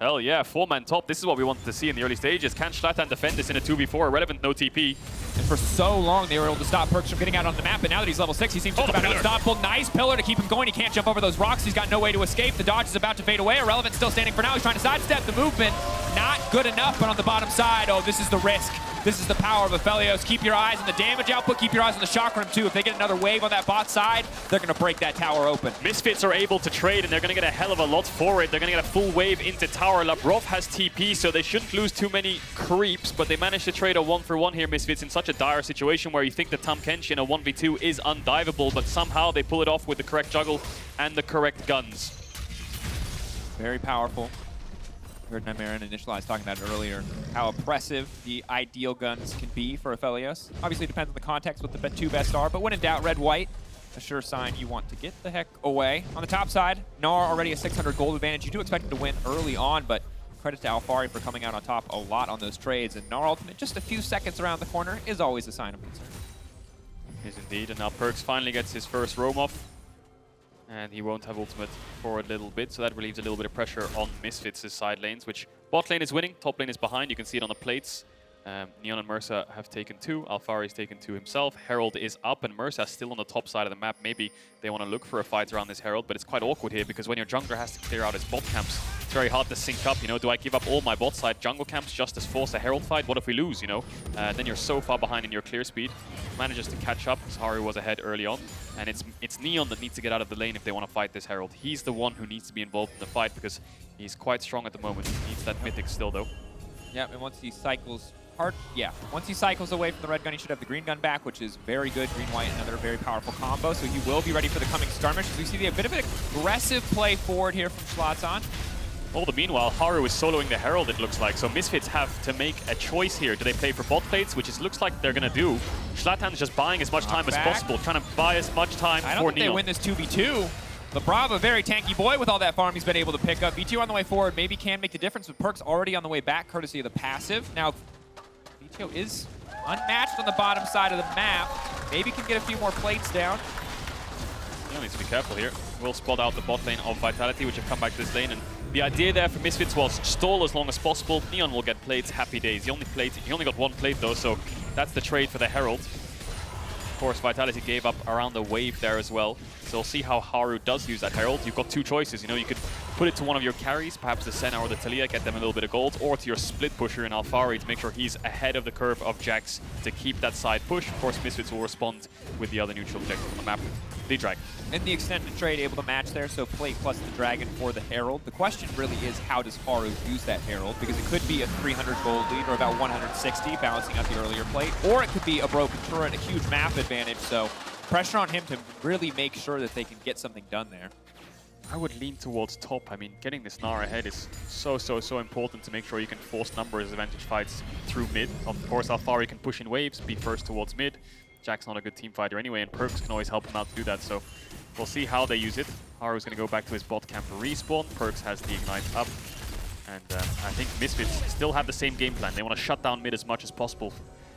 Hell yeah, 4-man top. This is what we wanted to see in the early stages. Can Shlatan defend this in a 2v4? Irrelevant, no TP. And for so long, they were able to stop Perkz from getting out on the map, but now that he's level 6, he seems just about unstoppable. Nice pillar to keep him going. He can't jump over those rocks. He's got no way to escape. The dodge is about to fade away. Irrelevant still standing for now. He's trying to sidestep the movement. Not good enough, but on the bottom side, oh, this is the risk. This is the power of Aphelios. Keep your eyes on the damage output. Keep your eyes on the shock room, too. If they get another wave on that bot side, they're going to break that tower open. Misfits are able to trade, and they're going to get a hell of a lot for it. They're going to get a full wave into tower. Labrov has TP, so they shouldn't lose too many creeps, but they managed to trade a 1-for-1 here, Misfits, in such a dire situation where you think that Tahm Kench in a 1v2 is undivable, but somehow they pull it off with the correct juggle and the correct guns. Very powerful. Heard Nightmare and Initialize talking about it earlier, how oppressive the ideal guns can be for Aphelios. Obviously, it depends on the context what the two best are, but when in doubt, red-white, a sure sign you want to get the heck away. On the top side, Gnar already a 600 gold advantage. You do expect him to win early on, but credit to Alphari for coming out on top a lot on those trades. And Gnar ultimate, just a few seconds around the corner, is always a sign of concern. Yes, indeed. And now Perkz finally gets his first roam off. And he won't have ultimate for a little bit, so that relieves a little bit of pressure on Misfits' side lanes, which bot lane is winning, top lane is behind. You can see it on the plates. Neon and Mersa have taken 2. Alphari's taken 2 himself. Herald is up, and Mersa still on the top side of the map. Maybe they want to look for a fight around this Herald, but it's quite awkward here because when your jungler has to clear out his bot camps, it's very hard to sync up. You know, do I give up all my bot side jungle camps just to force a Herald fight? What if we lose, you know? Then you're so far behind in your clear speed. Manages to catch up because Haru was ahead early on. And it's Neon that needs to get out of the lane if they want to fight this Herald. He's the one who needs to be involved in the fight because he's quite strong at the moment. He needs that mythic still, though. Yeah, and once he cycles once he cycles away from the red gun, he should have the green gun back, which is very good. Green-white, another very powerful combo, so he will be ready for the coming skirmish. We see a bit of an aggressive play forward here from Shlatan. All the meanwhile, Haru is soloing the Herald, it looks like. So Misfits have to make a choice here. Do they play for bot plates, which it looks like they're going to do. Shlatan's just buying as much time as possible, trying to buy as much time for Neon. I don't think they win this 2v2. Labrov, a very tanky boy with all that farm he's been able to pick up. Vetheo on the way forward maybe can make the difference, with Perkz already on the way back, courtesy of the passive. Now, Vetheo is unmatched on the bottom side of the map. Maybe can get a few more plates down. Neon needs to be careful here. We'll spot out the bot lane of Vitality, which have come back to this lane. And the idea there for Misfits was stall as long as possible. Neon will get plates, happy days. He only got 1 plate though, so that's the trade for the Herald. Of course, Vitality gave up around the wave there as well. So we'll see how Haru does use that Herald. You've got 2 choices. You know, you could put it to one of your carries, perhaps the Senna or the Taliyah, get them a little bit of gold, or to your split pusher in Alphari to make sure he's ahead of the curve of Jax to keep that side push. Of course, Misfits will respond with the other neutral objective on the map, the Dragon. In the extended trade, able to match there, so plate plus the Dragon for the Herald. The question really is, how does Haru use that Herald? Because it could be a 300 gold lead, or about 160, balancing out the earlier plate, or it could be a broken turret, a huge map advantage, so pressure on him to really make sure that they can get something done there. I would lean towards top. I mean, getting this Gnar ahead is so important to make sure you can force numbers advantage fights through mid. Of course, Alphari can push in waves, be first towards mid. Jack's not a good team fighter anyway, and Perkz can always help him out to do that, so we'll see how they use it. Haru's going to go back to his bot camp for respawn. Perkz has the Ignite up. And I think Misfits still have the same game plan. They want to shut down mid as much as possible.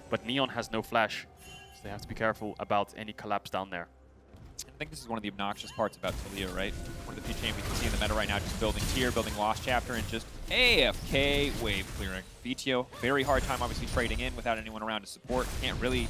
But Neon has no flash, so they have to be careful about any collapse down there. I think this is one of the obnoxious parts about Taliyah, right? One of the few champions we see in the meta right now, just building tier, building Lost Chapter, and just AFK wave clearing. Vetheo, very hard time obviously trading in without anyone around to support. Can't really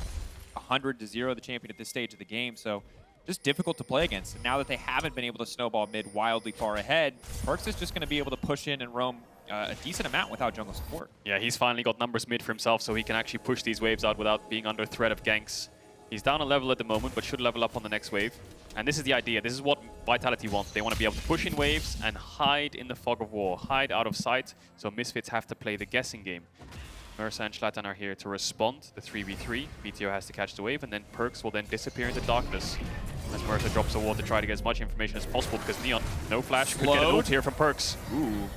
100-0 the champion at this stage of the game, so just difficult to play against. And now that they haven't been able to snowball mid wildly far ahead, Perkz is just going to be able to push in and roam a decent amount without jungle support. Yeah, he's finally got numbers mid for himself, so he can actually push these waves out without being under threat of ganks. He's down a level at the moment, but should level up on the next wave. And this is the idea. This is what Vitality wants. They want to be able to push in waves and hide in the fog of war, hide out of sight, so Misfits have to play the guessing game. Mersa and Shlatan are here to respond, the 3v3. Vetheo has to catch the wave, and then Perkz will then disappear into darkness. As Mersa drops a wall to try to get as much information as possible, because Neon, no flash, could get an ult here from Perkz. Ooh.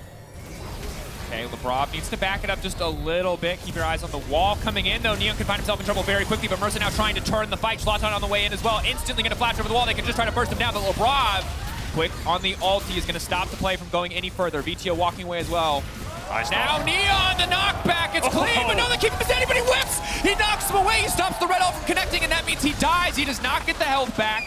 Okay, Labrov needs to back it up just a little bit. Keep your eyes on the wall coming in, though. Neon can find himself in trouble very quickly, but Mersa now trying to turn the fight. Shlatan on the way in as well. Instantly going to flash over the wall. They can just try to burst him down, but Labrov, quick on the ulti, is going to stop the play from going any further. Vetheo walking away as well. Nice now Neon, the knockback, it's clean, but no, they keep him as anybody whips. He knocks him away, he stops the red ult from connecting, and that means he dies. He does not get the health back.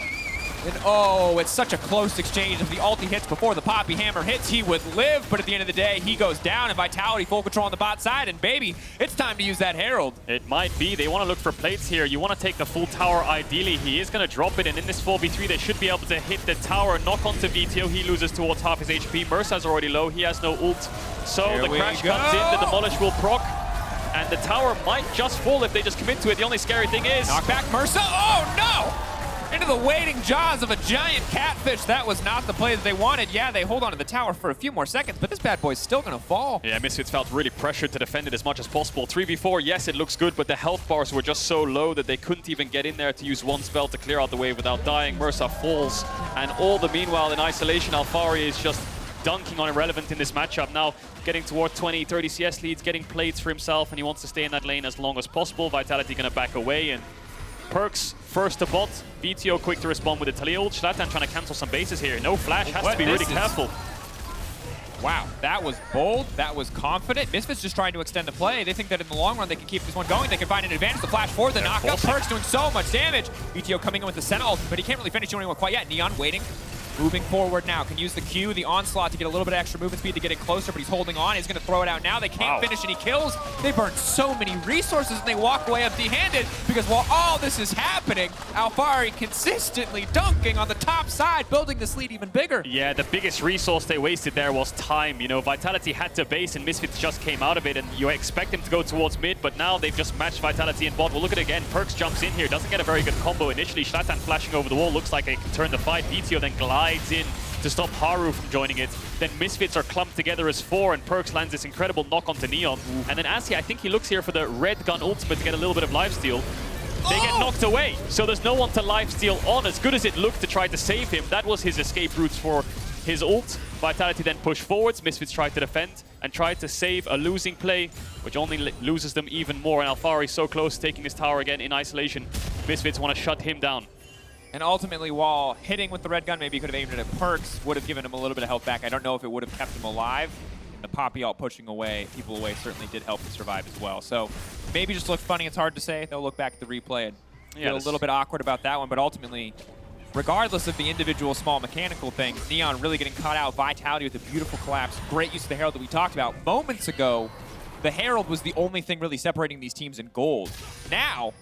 And oh, it's such a close exchange. If the ulti hits before the Poppy Hammer hits, he would live, but at the end of the day, he goes down, and Vitality full control on the bot side, and baby, it's time to use that Herald. It might be. They want to look for plates here. You want to take the full tower ideally. He is going to drop it, and in this 4v3, they should be able to hit the tower, knock onto Vetheo. He loses towards half his HP. Mersa's already low. He has no ult. So Here the crash comes in, the demolish will proc, and the tower might just fall if they just commit to it. The only scary thing is... Knockback Mersa, oh no! Into the waiting jaws of a giant catfish. That was not the play that they wanted. Yeah, they hold on to the tower for a few more seconds, but this bad boy's still gonna fall. Yeah, Misfits felt really pressured to defend it as much as possible. 3v4, yes, it looks good, but the health bars were just so low that they couldn't even get in there to use one spell to clear out the wave without dying. Mersa falls, and all the meanwhile in isolation, Alphari is just dunking on Irrelevant in this matchup. Now getting toward 20, 30 CS leads, getting plates for himself, and he wants to stay in that lane as long as possible. Vitality gonna back away, and Perkz first to bot. Vetheo quick to respond with the Taliyah ult. Shlatan trying to cancel some bases here. No flash, has to be really careful. Wow, that was bold, that was confident. Misfits just trying to extend the play. They think that in the long run they can keep this one going. They can find an advantage. The flash for the knockup. Perkz doing so much damage. Vetheo coming in with the Senna ult, but he can't really finish anyone quite yet. Neon waiting. Moving forward now, can use the Q, the onslaught to get a little bit of extra movement speed to get it closer, but he's holding on. He's going to throw it out now. They can't finish, and he kills. They burn so many resources, and they walk away empty-handed because while all this is happening, Alphari consistently dunking on the top side, building this lead even bigger. Yeah, the biggest resource they wasted there was time. You know, Vitality had to base, and Misfits just came out of it, and you expect him to go towards mid, but now they've just matched Vitality in bot. We'll look at it again. Perkz jumps in here, doesn't get a very good combo initially. Shlatan flashing over the wall, looks like they can turn the fight. Vetheo then glides in to stop Haru from joining it. Then Misfits are clumped together as 4, and Perkz lands this incredible knock onto Neon. And then Asi, I think he looks here for the red gun ultimate to get a little bit of lifesteal. They get knocked away, so there's no one to lifesteal on. As good as it looked to try to save him, that was his escape route for his ult. Vitality then push forwards. Misfits tried to defend and tried to save a losing play, which only loses them even more. And Alphari so close, taking his tower again in isolation. Misfits want to shut him down. And ultimately, while hitting with the red gun, maybe he could have aimed it at Perkz, would have given him a little bit of health back. I don't know if it would have kept him alive. And the Poppy ult pushing people away certainly did help him survive as well. So maybe just looked funny. It's hard to say. They'll look back at the replay and feel a little bit awkward about that one. But ultimately, regardless of the individual small mechanical things, Neon really getting caught out. Vitality with a beautiful collapse. Great use of the Herald that we talked about. Moments ago, the Herald was the only thing really separating these teams in gold. Now,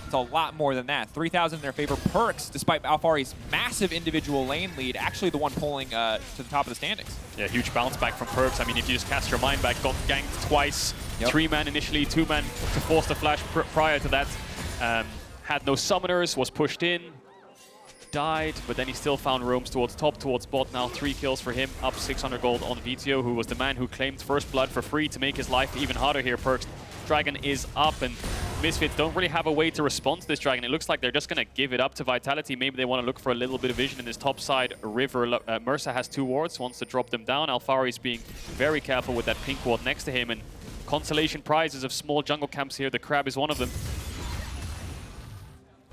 it's a lot more than that. 3,000 in their favor. Perkz, despite Alphari's massive individual lane lead, actually the one pulling to the top of the standings. Yeah, huge bounce back from Perkz. I mean, if you just cast your mind back, got ganked twice. 3-man initially, 2-man to force the flash prior to that. Had no summoners, was pushed in, died, but then he still found roams towards top, towards bot. Now 3 kills for him, up 600 gold on Vetheo, who was the man who claimed first blood for free to make his life even harder here. Perkz Dragon is up, and Misfits don't really have a way to respond to this dragon. It looks like they're just going to give it up to Vitality. Maybe they want to look for a little bit of vision in this top side river. Mersa has 2 wards, wants to drop them down. Alphari is being very careful with that pink ward next to him. And consolation prizes of small jungle camps here. The crab is one of them.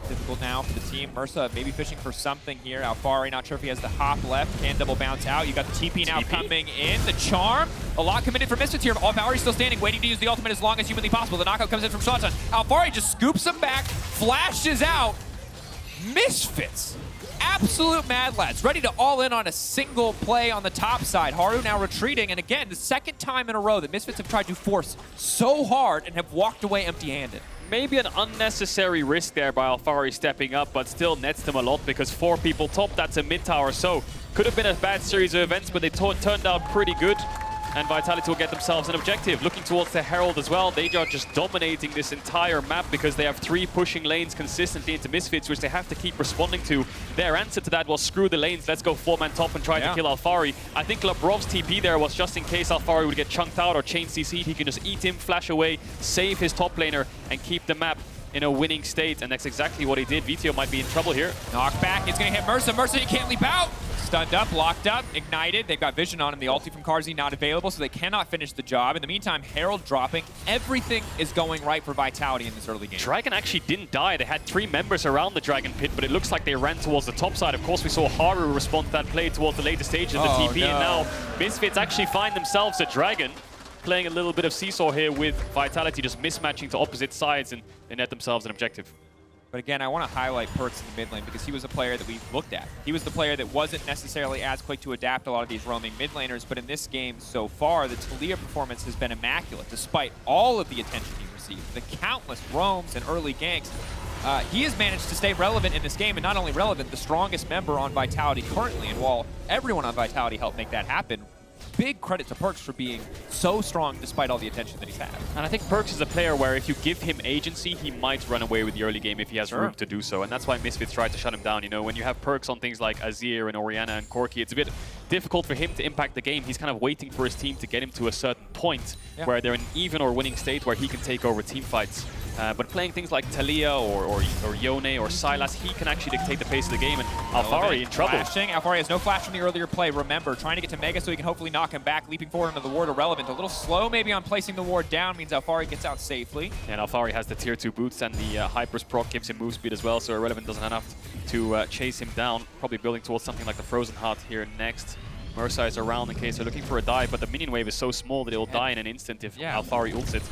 Difficult now for the team. Mersa maybe fishing for something here. Alphari, not sure if he has the hop left. Can double bounce out. You got the TP now coming in. The charm. A lot committed from Misfits here. Alphari still standing, waiting to use the ultimate as long as humanly possible. The knockout comes in from Shlatan. Alphari just scoops him back, flashes out. Misfits. Absolute mad lads. Ready to all in on a single play on the top side. Haru now retreating. And again, the second time in a row that Misfits have tried to force so hard and have walked away empty-handed. Maybe an unnecessary risk there by Alphari stepping up, but still nets them a lot because 4 people top, that's a mid tower. So could have been a bad series of events, but they turned out pretty good. And Vitality will get themselves an objective. Looking towards the Herald as well. They are just dominating this entire map because they have 3 pushing lanes consistently into Misfits, which they have to keep responding to. Their answer to that was screw the lanes, let's go 4-man top and try to kill Alphari. I think Labrov's TP there was just in case Alphari would get chunked out or chain CC'd. He can just eat him, flash away, save his top laner, and keep the map in a winning state. And that's exactly what he did. Vetheo might be in trouble here. Knockback, it's going to hit Mersa. Mersa, you can't leap out. Stunned up, locked up, ignited. They've got vision on him. The ulti from Carzzy not available, so they cannot finish the job. In the meantime, Herald dropping. Everything is going right for Vitality in this early game. Dragon actually didn't die. They had 3 members around the Dragon Pit, but it looks like they ran towards the top side. Of course, we saw Haru respond to that play towards the later stages of the TP, and now Misfits actually find themselves a Dragon. Playing a little bit of seesaw here with Vitality, just mismatching to opposite sides, and they net themselves an objective. But again, I want to highlight Perkz in the mid lane because he was a player that we looked at. He was the player that wasn't necessarily as quick to adapt a lot of these roaming mid laners, but in this game so far, the Taliyah performance has been immaculate despite all of the attention he received, the countless roams and early ganks. He has managed to stay relevant in this game, and not only relevant, the strongest member on Vitality currently. And while everyone on Vitality helped make that happen, big credit to Perkz for being so strong despite all the attention that he's had. And I think Perkz is a player where if you give him agency, he might run away with the early game if he has room to do so. And that's why Misfits tried to shut him down. You know, when you have Perkz on things like Azir and Orianna and Corki, it's a bit difficult for him to impact the game. He's kind of waiting for his team to get him to a certain point where they're in an even or winning state where he can take over team fights. But playing things like Taliyah or Yone or Sylas, he can actually dictate the pace of the game, and Alphari in trouble. Flashing. Alphari has no flash from the earlier play. Remember, trying to get to Mega so he can hopefully knock him back. Leaping forward into the ward irrelevant. A little slow maybe on placing the ward down means Alphari gets out safely. And Alphari has the tier 2 boots, and the Hyper's proc gives him move speed as well, so irrelevant doesn't have enough to chase him down. Probably building towards something like the Frozen Heart here next. Mersa is around in case they're looking for a dive, but the minion wave is so small that it will die in an instant if Alphari ults it.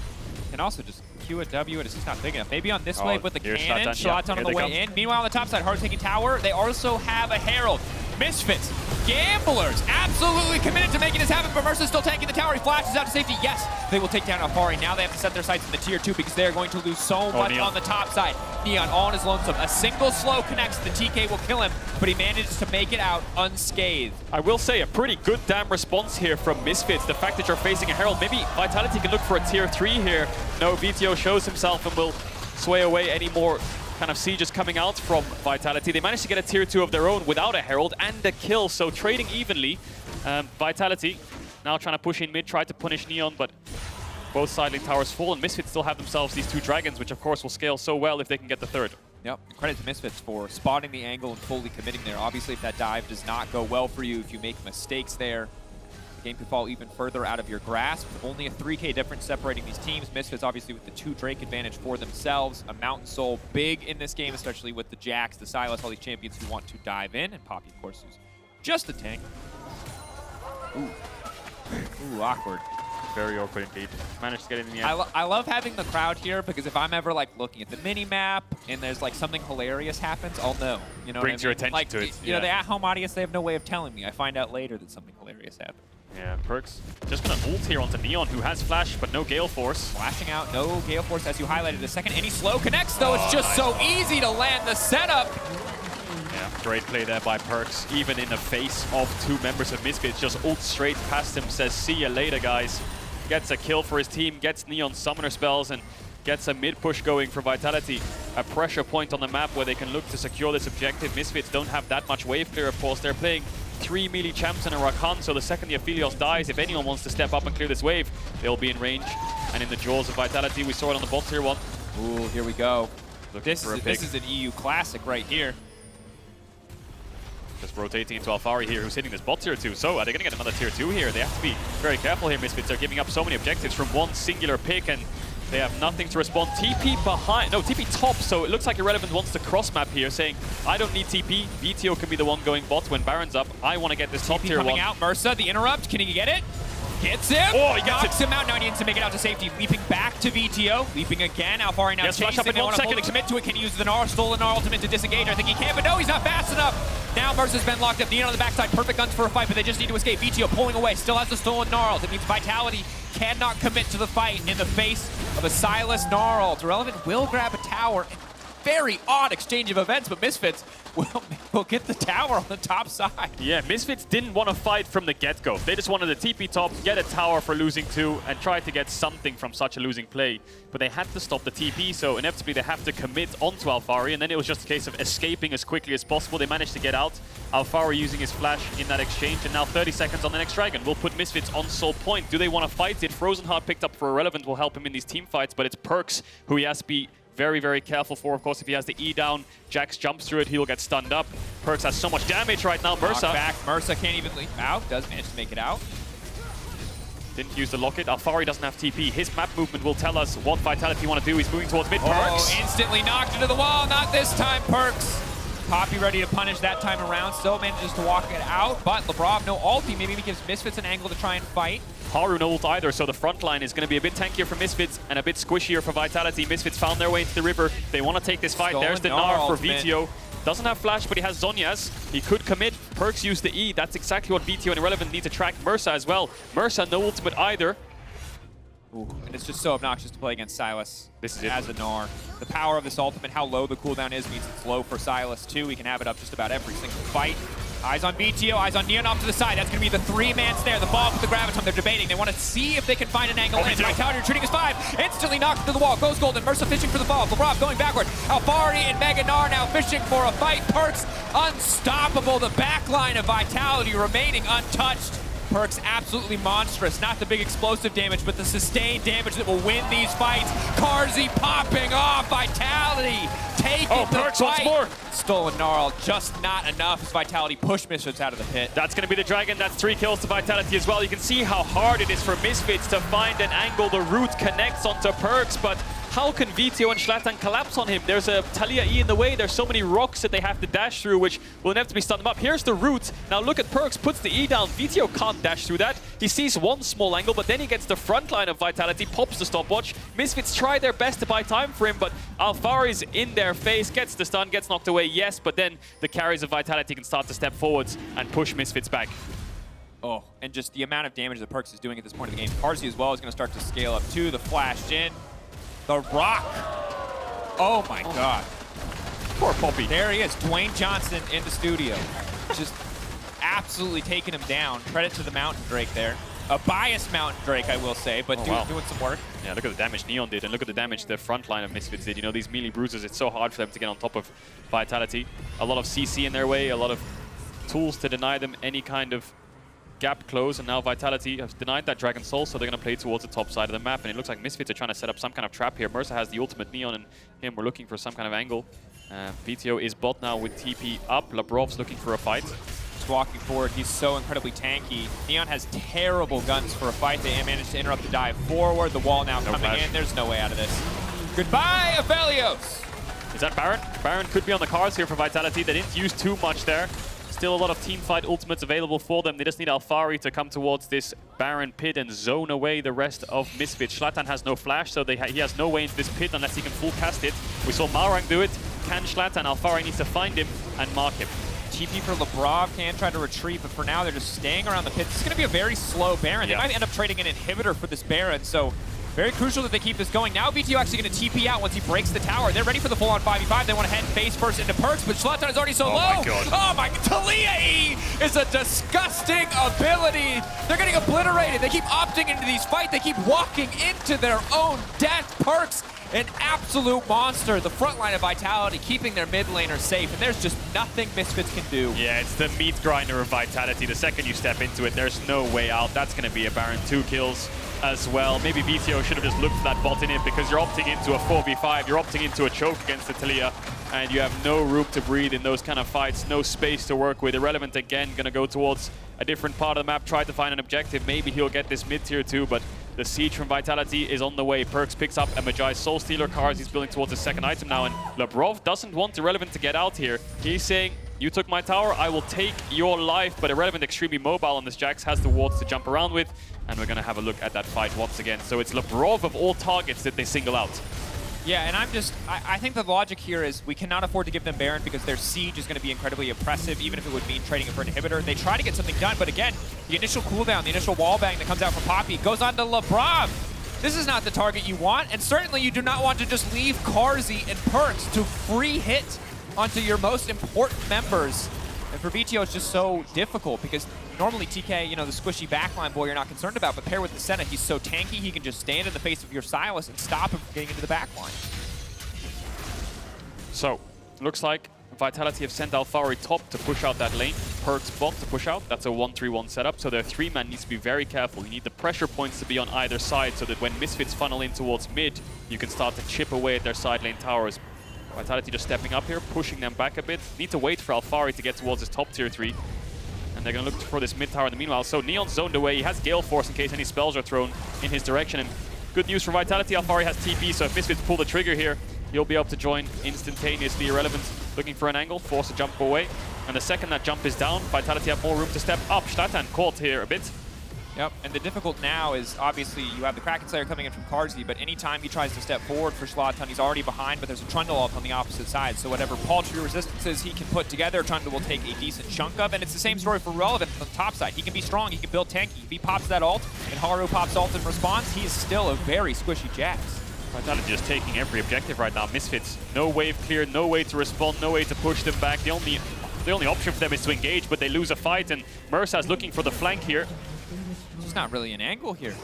And also just Q a W, and it's just not big enough. Maybe on this wave with the cannon, Shlatan on the way in. Meanwhile, on the top side, Haru taking tower. They also have a Herald. Misfits, gamblers, absolutely committed to making this happen, but Mersa's still tanking the tower. He flashes out to safety. Yes, they will take down Alphari. Now they have to set their sights in the tier 2 because they are going to lose so much on the top side. Neon all on his lonesome. A single slow connects. The TK will kill him, but he manages to make it out unscathed. I will say a pretty good damn response here from Misfits. The fact that you're facing a Herald, maybe Vitality can look for a tier 3 here. No, Vetheo shows himself and will sway away any more kind of sieges coming out from Vitality. They managed to get a tier 2 of their own without a Herald and a kill, so trading evenly. Vitality now trying to push in mid, try to punish Neon, but both side lane towers fall, and Misfits still have themselves these 2 dragons, which of course will scale so well if they can get the 3rd. Yep, credit to Misfits for spotting the angle and fully committing there. Obviously, if that dive does not go well for you, if you make mistakes there, the game could fall even further out of your grasp. Only a 3K difference separating these teams. Misfits obviously with the 2 Drake advantage for themselves. A Mountain Soul big in this game, especially with the Jax, the Sylas, all these champions who want to dive in. And Poppy, of course, who's just a tank. Ooh, awkward. Very awkward indeed. Managed to get it in the end. I love having the crowd here because if I'm ever like looking at the mini-map and there's like something hilarious happens, I'll know. You know, brings your attention like, to it. You know, the at-home audience, they have no way of telling me. I find out later that something hilarious happened. Yeah, Perkz just gonna ult here onto Neon, who has flash but no Gale Force. Flashing out, no Gale Force as you highlighted a second. Any slow connects though, it's just so easy to land the setup. Yeah, great play there by Perkz, even in the face of 2 members of Misfits. Just ult straight past him, says see ya later guys. Gets a kill for his team, gets Neon summoner spells, and gets a mid push going for Vitality. A pressure point on the map where they can look to secure this objective. Misfits don't have that much wave clear, of course. They're playing 3 melee champs and a Rakan, so the second the Aphelios dies, if anyone wants to step up and clear this wave, they'll be in range and in the jaws of Vitality. We saw it on the bot tier 1. Ooh, here we go. This for a is an EU classic right here. Just rotating into Alphari here, who's hitting this bot tier 2. So are they going to get another tier 2 here? They have to be very careful here, Misfits. They're giving up so many objectives from one singular pick, and they have nothing to respond. TP behind, no, TP top, so it looks like Irrelevant wants to cross map here, saying, I don't need TP. Vetheo can be the one going bot when Baron's up. I want to get this top TP tier coming 1. out, Mersa, the interrupt, can he get it? Gets him! Oh, he gets knocks him out. Now he needs to make it out to safety. Leaping back to Vetheo. Leaping again. Alphari now Yes, flash chasing. up in They 1 want to pull second. to commit to it. Can he use the Gnar? Stolen Gnar ultimate to disengage. I think he can, but no, he's not fast enough. Now Mersa's been locked up. Neon on the backside. Perfect guns for a fight, but they just need to escape. Vetheo pulling away. Still has the stolen Gnar ult. It means Vitality cannot commit to the fight in the face of a Sylas Gnar ult. Irrelevant will grab a tower. Very odd exchange of events, but Misfits will get the tower on the top side. Yeah, Misfits didn't want to fight from the get-go. They just wanted a TP top, get a tower for losing 2, and try to get something from such a losing play. But they had to stop the TP, so inevitably they have to commit onto Alphari, and then it was just a case of escaping as quickly as possible. They managed to get out. Alphari using his flash in that exchange, and now 30 seconds on the next Dragon will put Misfits on sole point. Do they want to fight it? Frozen Heart picked up for Irrelevant will help him in these team fights, but it's Perkz who he has to be very, very careful for. Of course, if he has the E down, Jax jumps through it, he'll get stunned up. Perkz has so much damage right now. Mersa back. Mersa can't even leap out. Does manage to make it out. didn't use the locket. Alphari doesn't have TP. His map movement will tell us what Vitality want to do. He's moving towards mid. Perkz Instantly knocked into the wall. Not this time, Perkz. Poppy ready to punish that time around. Still manages to walk it out, but Labrov no ulti. Maybe he gives Misfits an angle to try and fight. Haru no ult either, so the front line is going to be a bit tankier for Misfits and a bit squishier for Vitality. Misfits found their way into the river. They want to take this fight. Stolen There's the Gnar Gnar for ultimate. Vetheo. Doesn't have flash, but he has Zhonya's. He could commit. Perkz used the E. That's exactly what Vetheo and Irrelevant need to track Mersa as well. Mersa no ultimate either. Ooh, and it's just so obnoxious to play against Sylas. This is it. As a Gnar. The power of this ultimate, how low the cooldown is, means it's low for Sylas too. He can have it up just about every single fight. Eyes on Vetheo, eyes on Neon off to the side. That's going to be the three-man snare. The ball with the graviton. They're debating. They want to see if they can find an angle in. Vitality retreating is 5. Instantly knocked into the wall. Goes Golden. Mersa fishing for the fall. Labrov going backward. Alphari and Gnar now fishing for a fight. Perkz unstoppable. The back line of Vitality remaining untouched. Perkz absolutely monstrous. Not the big explosive damage, but the sustained damage that will win these fights. Carzzy popping off. Vitality taking the Perkz fight. once more. Stolen Gnarl, just not enough as Vitality push Misfits out of the pit. That's going to be the Dragon. That's 3 kills to Vitality as well. You can see how hard it is for Misfits to find an angle. The root connects onto Perkz, but how can Vetheo and Shlatan collapse on him? There's a Taliyah E in the way. There's so many rocks that they have to dash through, which will inevitably stun them up. Here's the root. Now look at Perkz, puts the E down. Vetheo can't dash through that. He sees one small angle, but then he gets the front line of Vitality, pops the stopwatch. Misfits try their best to buy time for him, but Alphari's in their face, gets the stun, gets knocked away, yes, but then the carries of Vitality can start to step forwards and push Misfits back. Oh, and just the amount of damage that Perkz is doing at this point in the game. Carzzy as well is going to start to scale up too. The flash in. The rock. Oh my God. Poor Poppy. There he is, Dwayne Johnson in the studio. Just absolutely taking him down. Credit to the Mountain Drake there. A biased Mountain Drake, I will say, but doing some work. Yeah, look at the damage Neon did, and look at the damage the front line of Misfits did. You know, these melee bruisers, it's so hard for them to get on top of Vitality. A lot of CC in their way, a lot of tools to deny them any kind of gap close, and now Vitality has denied that Dragon Soul, so they're going to play towards the top side of the map, and it looks like Misfits are trying to set up some kind of trap here. Mersa has the ultimate Neon, and him, we're looking for some kind of angle. Vetheo is bot now with TP up. Labrov's looking for a fight. Just walking forward, he's so incredibly tanky. Neon has terrible guns for a fight. They managed to interrupt the dive forward. The wall now coming in. There's no way out of this. Goodbye, Aphelios! Is that Baron? Baron could be on the cards here for Vitality. They didn't use too much there. Still a lot of team fight ultimates available for them. They just need Alphari to come towards this Baron pit and zone away the rest of Misfits. Shlatan has no flash, so he has no way into this pit unless he can full cast it. We saw Marang do it. Can Shlatan? Alphari needs to find him and mark him. TP for Labrov can try to retreat, but for now they're just staying around the pit. This is going to be a very slow Baron. They might end up trading an inhibitor for this Baron, so very crucial that they keep this going. Now Vetheo actually going to TP out once he breaks the tower. They're ready for the full-on 5v5. They want to head face first into Perkz, but Shlatan is already so low. My God. Oh my God. Taliyah E is a disgusting ability. They're getting obliterated. They keep opting into these fights. They keep walking into their own death. Perkz, an absolute monster. The front line of Vitality keeping their mid laner safe, and there's just nothing Misfits can do. Yeah, it's the meat grinder of Vitality. The second you step into it, there's no way out. That's going to be a Baron. 2 kills. as well. Maybe Vetheo should have just looked for that bot in it, because you're opting into a 4v5, you're opting into a choke against the Taliyah, and you have no room to breathe in those kind of fights, no space to work with. Irrelevant again, gonna go towards a different part of the map, try to find an objective. Maybe he'll get this mid-tier too, but the siege from Vitality is on the way. Perkz picks up a Magi Soul Stealer. Carzzy's building towards his second item now, and Labrov doesn't want Irrelevant to get out here. He's saying, you took my tower, I will take your life, but Irrelevant extremely mobile on this Jax, has the wards to jump around with, and we're gonna have a look at that fight once again. So it's Labrov of all targets that they single out. Yeah, and I think the logic here is we cannot afford to give them Baron because their siege is going to be incredibly oppressive, even if it would mean trading it for an inhibitor. They try to get something done, but again, the initial cooldown, the initial wallbang that comes out from Poppy goes on to Labrov. This is not the target you want, and certainly you do not want to just leave Carzzy and Perkz to free hit onto your most important members. And for Vetheo, it's just so difficult because normally TK, you know, the squishy backline boy you're not concerned about, but paired with the Senna, he's so tanky, he can just stand in the face of your Sylas and stop him from getting into the backline. So, looks like Vitality have sent Alphari top to push out that lane, Perkz bot to push out. That's a 1-3-1 setup, so their 3-man needs to be very careful. You need the pressure points to be on either side so that when Misfits funnel in towards mid, you can start to chip away at their side lane towers. Vitality just stepping up here, pushing them back a bit. Need to wait for Alphari to get towards his top tier 3. And they're going to look for this mid tower in the meanwhile. So Neon's zoned away. He has Gale Force in case any spells are thrown in his direction. And good news for Vitality, Alphari has TP, so if Misfits pull the trigger here, he'll be able to join instantaneously. Irrelevant looking for an angle, forced to jump away. And the second that jump is down, Vitality have more room to step up. Shlatan caught here a bit. Yep, and the difficult now is obviously you have the Kraken Slayer coming in from Carzzy, but anytime he tries to step forward for Shlatan, he's already behind, but there's a Trundle ult on the opposite side. So whatever paltry resistances he can put together, Trundle will take a decent chunk of, and it's the same story for Relevant on the top side. He can be strong, he can build tanky. If he pops that ult, and Haru pops ult in response, he is still a very squishy Jax. Vitality just taking every objective right now. Misfits, no wave clear, no way to respond, no way to push them back. The only option for them is to engage, but they lose a fight, and Mersa's looking for the flank here. There's not really an angle here.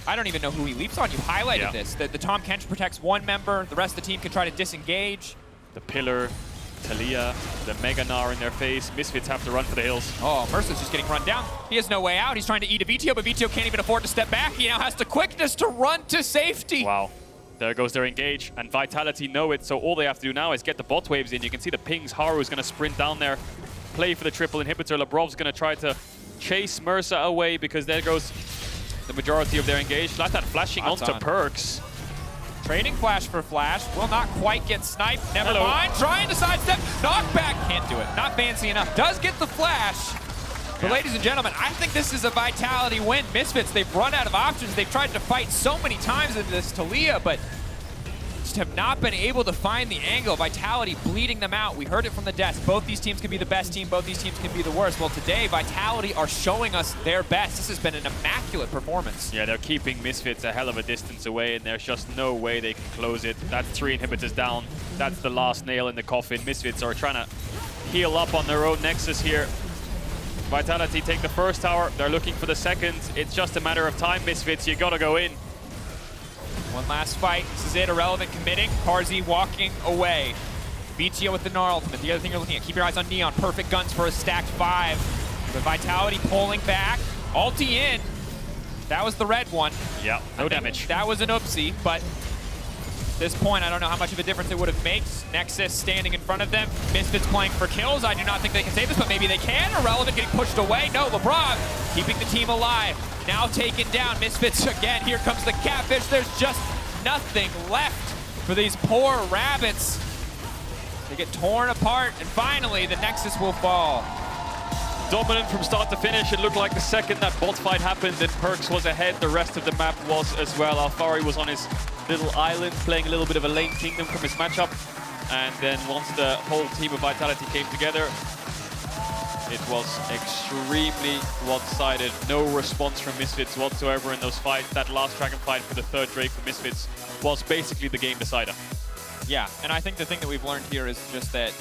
I don't even know who he leaps on. You highlighted this. The Tahm Kench protects one member. The rest of the team can try to disengage. The Pillar, Taliyah, the Mega Gnar in their face. Misfits have to run for the hills. Oh, Mersa's just getting run down. He has no way out. He's trying to eat a Vetheo, but Vetheo can't even afford to step back. He now has the quickness to run to safety. Wow. There goes their engage, and Vitality know it, so all they have to do now is get the bot waves in. You can see the pings. Haru is going to sprint down there, play for the triple inhibitor. Labrov's going to try to chase Mersa away because there goes the majority of their engage. Shlatan flashing onto Perkz. Trading flash for flash. Will not quite get sniped. Never mind. Trying to sidestep. Knockback. Can't do it. Not fancy enough. Does get the flash. But ladies and gentlemen, I think this is a Vitality win. Misfits, they've run out of options. They've tried to fight so many times into this Taliyah, but just have not been able to find the angle. Vitality bleeding them out. We heard it from the desk. Both these teams can be the best team. Both these teams can be the worst. Well, today, Vitality are showing us their best. This has been an immaculate performance. Yeah, they're keeping Misfits a hell of a distance away, and there's just no way they can close it. That's 3 inhibitors down. That's the last nail in the coffin. Misfits are trying to heal up on their own Nexus here. Vitality take the first tower. They're looking for the second. It's just a matter of time, Misfits. You gotta go in. One last fight. This is it. Irrelevant committing. Carzzy walking away. Vetheo with the Gnar ultimate. The other thing you're looking at, keep your eyes on Neon. Perfect guns for a stacked 5. But Vitality pulling back. Ulti in. That was the red one. Yeah, no damage. That was an oopsie, but at this point, I don't know how much of a difference it would have made. Nexus standing in front of them. Misfits playing for kills. I do not think they can save this, but maybe they can. Irrelevant getting pushed away. No, Labrov keeping the team alive. Now taken down. Misfits again. Here comes the catfish. There's just nothing left for these poor rabbits. They get torn apart, and finally, the Nexus will fall. Dominant from start to finish. It looked like the second that bot fight happened that Perkz was ahead, the rest of the map was as well. Alphari was on his little island, playing a little bit of a lane kingdom from his matchup. And then once the whole team of Vitality came together, it was extremely one-sided. No response from Misfits whatsoever in those fights. That last Dragon fight for the third Drake for Misfits was basically the game decider. Yeah, and I think the thing that we've learned here is just that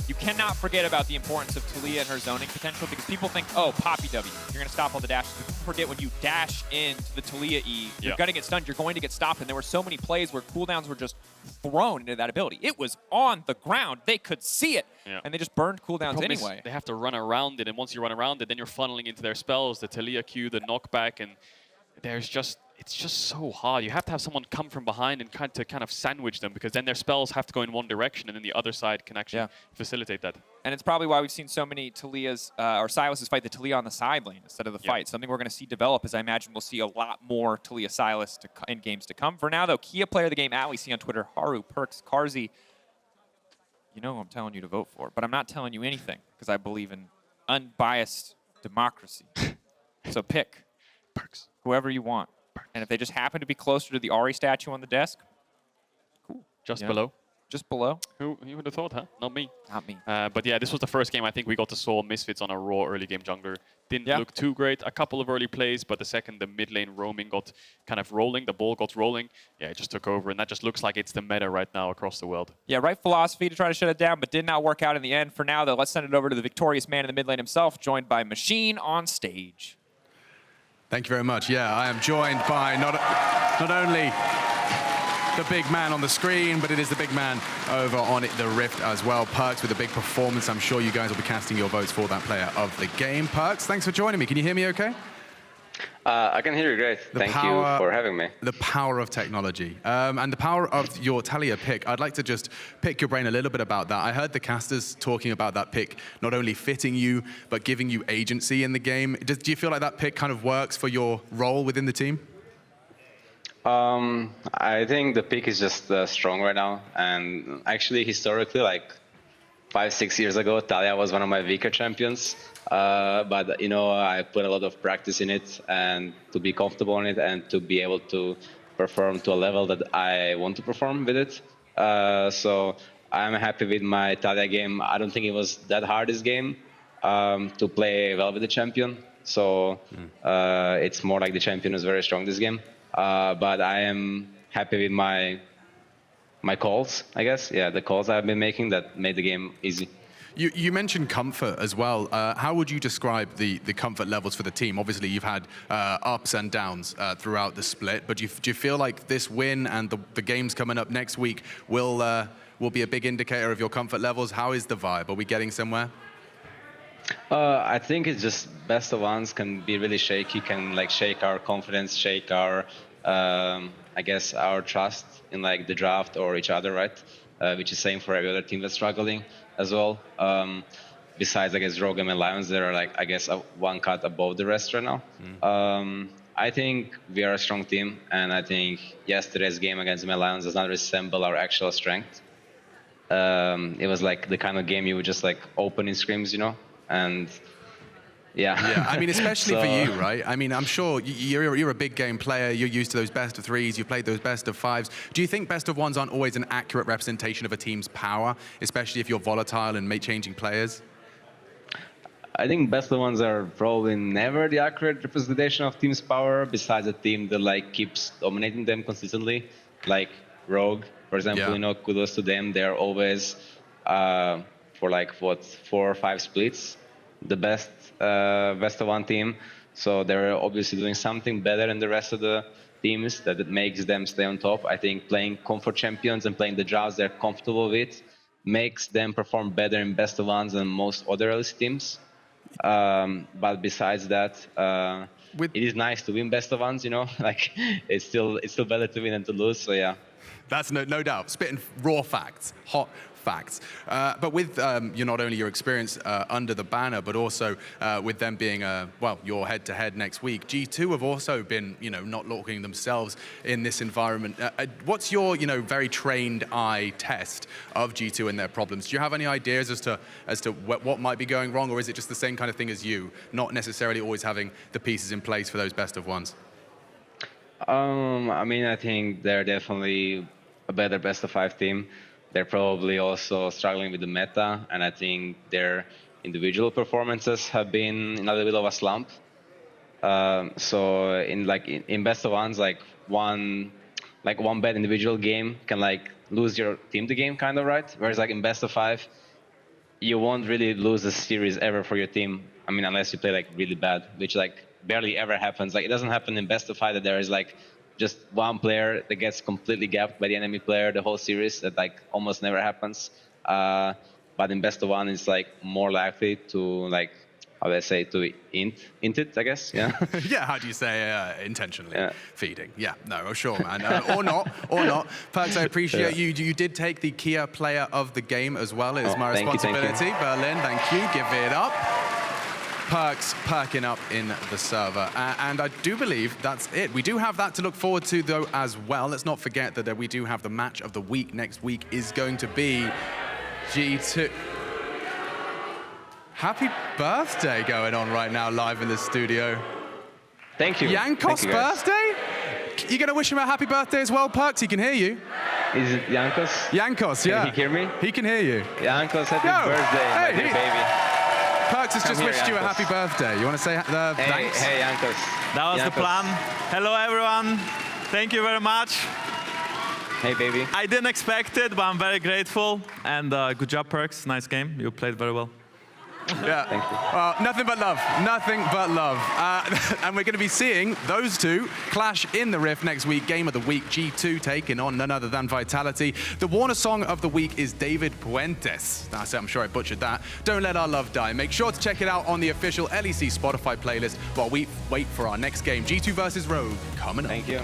you cannot forget about the importance of Taliyah and her zoning potential, because people think, oh, Poppy W, you're going to stop all the dashes. But people forget when you dash into the Taliyah E, you're going to get stunned, you're going to get stopped. And there were so many plays where cooldowns were just thrown into that ability. It was on the ground. They could see it. And they just burned cooldowns anyway. They have to run around it, and once you run around it, then you're funneling into their spells, the Taliyah Q, the knockback, and it's just so hard. You have to have someone come from behind and kind of sandwich them, because then their spells have to go in one direction and then the other side can actually facilitate that. And it's probably why we've seen so many Taliyahs, or Sylas fight the Taliyah on the side lane instead of the fight. Something we're going to see develop is I imagine we'll see a lot more Taliyah Sylas in games to come. For now, though, Kia player of the game, we see on Twitter, Haru, Perkz, Carzzy. You know who I'm telling you to vote for, but I'm not telling you anything because I believe in unbiased democracy. So pick Perkz. Whoever you want. And if they just happen to be closer to the Ahri statue on the desk, cool. Just below. Just below. Who you would have thought, huh? Not me. Not me. But yeah, this was the first game I think we got to saw Misfits on a raw early game jungler. Didn't look too great. A couple of early plays, but the second the mid lane roaming got kind of rolling, the ball got rolling, yeah, it just took over. And that just looks like it's the meta right now across the world. Yeah, right philosophy to try to shut it down, but did not work out in the end. For now, though, let's send it over to the victorious man in the mid lane himself, joined by Machine on stage. Thank you very much. Yeah, I am joined by not only the big man on the screen, but it is the big man over on the Rift as well. Perkz with a big performance. I'm sure you guys will be casting your votes for that player of the game. Perkz, thanks for joining me. Can you hear me okay? I can hear you great. Thank you for having me. The power of technology and the power of your Taliyah pick. I'd like to just pick your brain a little bit about that. I heard the casters talking about that pick not only fitting you, but giving you agency in the game. Do you feel like that pick kind of works for your role within the team? I think the pick is just strong right now. And actually, historically, like 5-6 years ago, Taliyah was one of my weaker champions. But you know, I put a lot of practice in it, and to be comfortable in it, and to be able to perform to a level that I want to perform with it. So I'm happy with my Taliyah game. I don't think it was that hard this game to play well with the champion. So it's more like the champion is very strong this game. But I am happy with my calls, I guess. Yeah, the calls I've been making that made the game easy. You mentioned comfort as well. How would you describe the comfort levels for the team? Obviously, you've had ups and downs throughout the split, but do you feel like this win and the games coming up next week will be a big indicator of your comfort levels? How is the vibe? Are we getting somewhere? I think it's just best of ones can be really shaky, can like shake our confidence, shake our, I guess, our trust in like the draft or each other, right? Which is same for every other team that's struggling as well. Besides, I guess, Rogue and Lions, they're like, I guess, one cut above the rest right now. I think we are a strong team, and I think yesterday's game against the Lions does not resemble our actual strength. It was like the kind of game you would just like open in scrims, you know? And yeah, I mean, especially for you, right? I mean, I'm sure you're a big game player. You're used to those best of threes. You played those best of fives. Do you think best of ones aren't always an accurate representation of a team's power, especially if you're volatile and changing players? I think best of ones are probably never the accurate representation of team's power. Besides a team that like keeps dominating them consistently, like Rogue, for example. You know, kudos to them. They're always for like 4 or 5 splits, the best of one team. So they're obviously doing something better than the rest of the teams that makes them stay on top. I think playing comfort champions and playing the drafts they're comfortable with makes them perform better in best of ones than most other LEC teams. But besides that, it is nice to win best of ones, you know, like it's still better to win than to lose. So yeah. That's no doubt. Spitting raw facts, hot facts. But with not only your experience under the banner, but also with them being, your head-to-head next week, G2 have also been, not looking themselves in this environment. What's your, very trained eye test of G2 and their problems? Do you have any ideas as to what might be going wrong, or is it just the same kind of thing as you, not necessarily always having the pieces in place for those best of ones? I mean, I think they're definitely a better best of 5 team. They're probably also struggling with the meta, and I think their individual performances have been in a little bit of a slump. So in best of ones, one bad individual game can lose your team the game, kind of, right? Whereas in best of 5, you won't really lose a series ever for your team. I mean, unless you play really bad, which barely ever happens. It doesn't happen in best of 5 that there is just one player that gets completely gapped by the enemy player the whole series. That almost never happens. But in best of 1, it's more likely to how do I say, to int it, I guess, yeah. Yeah, how do you say intentionally feeding? Yeah, no, sure, man. Or not. Perkz, I appreciate you. You did take the Kia Player of the Game as well. It is my responsibility. Thank you. Berlin, thank you. Give it up. Perkz perking up in the server. And I do believe that's it. We do have that to look forward to, though, as well. Let's not forget that we do have the match of the week. Next week is going to be G2. Happy birthday going on right now live in the studio. Thank you. Yankos' birthday? You going to wish him a happy birthday as well, Perkz? He can hear you. Is it Yankos? Yankos, yeah. Can he hear me? He can hear you. Yankos, happy birthday, my dear baby. Perkz has just wished you a happy birthday. You want to say thanks? Hey, Yankos. That was the plan. Hello, everyone. Thank you very much. Hey, baby. I didn't expect it, but I'm very grateful. And good job, Perkz. Nice game. You played very well. Yeah. Thank you. Well, nothing but love. Nothing but love. And we're going to be seeing those two clash in the Rift next week. Game of the week, G2 taking on none other than Vitality. The Warner song of the week is David Puentes. I'm sure I butchered that. Don't Let Our Love Die. Make sure to check it out on the official LEC Spotify playlist while we wait for our next game. G2 versus Rogue coming up. Thank you.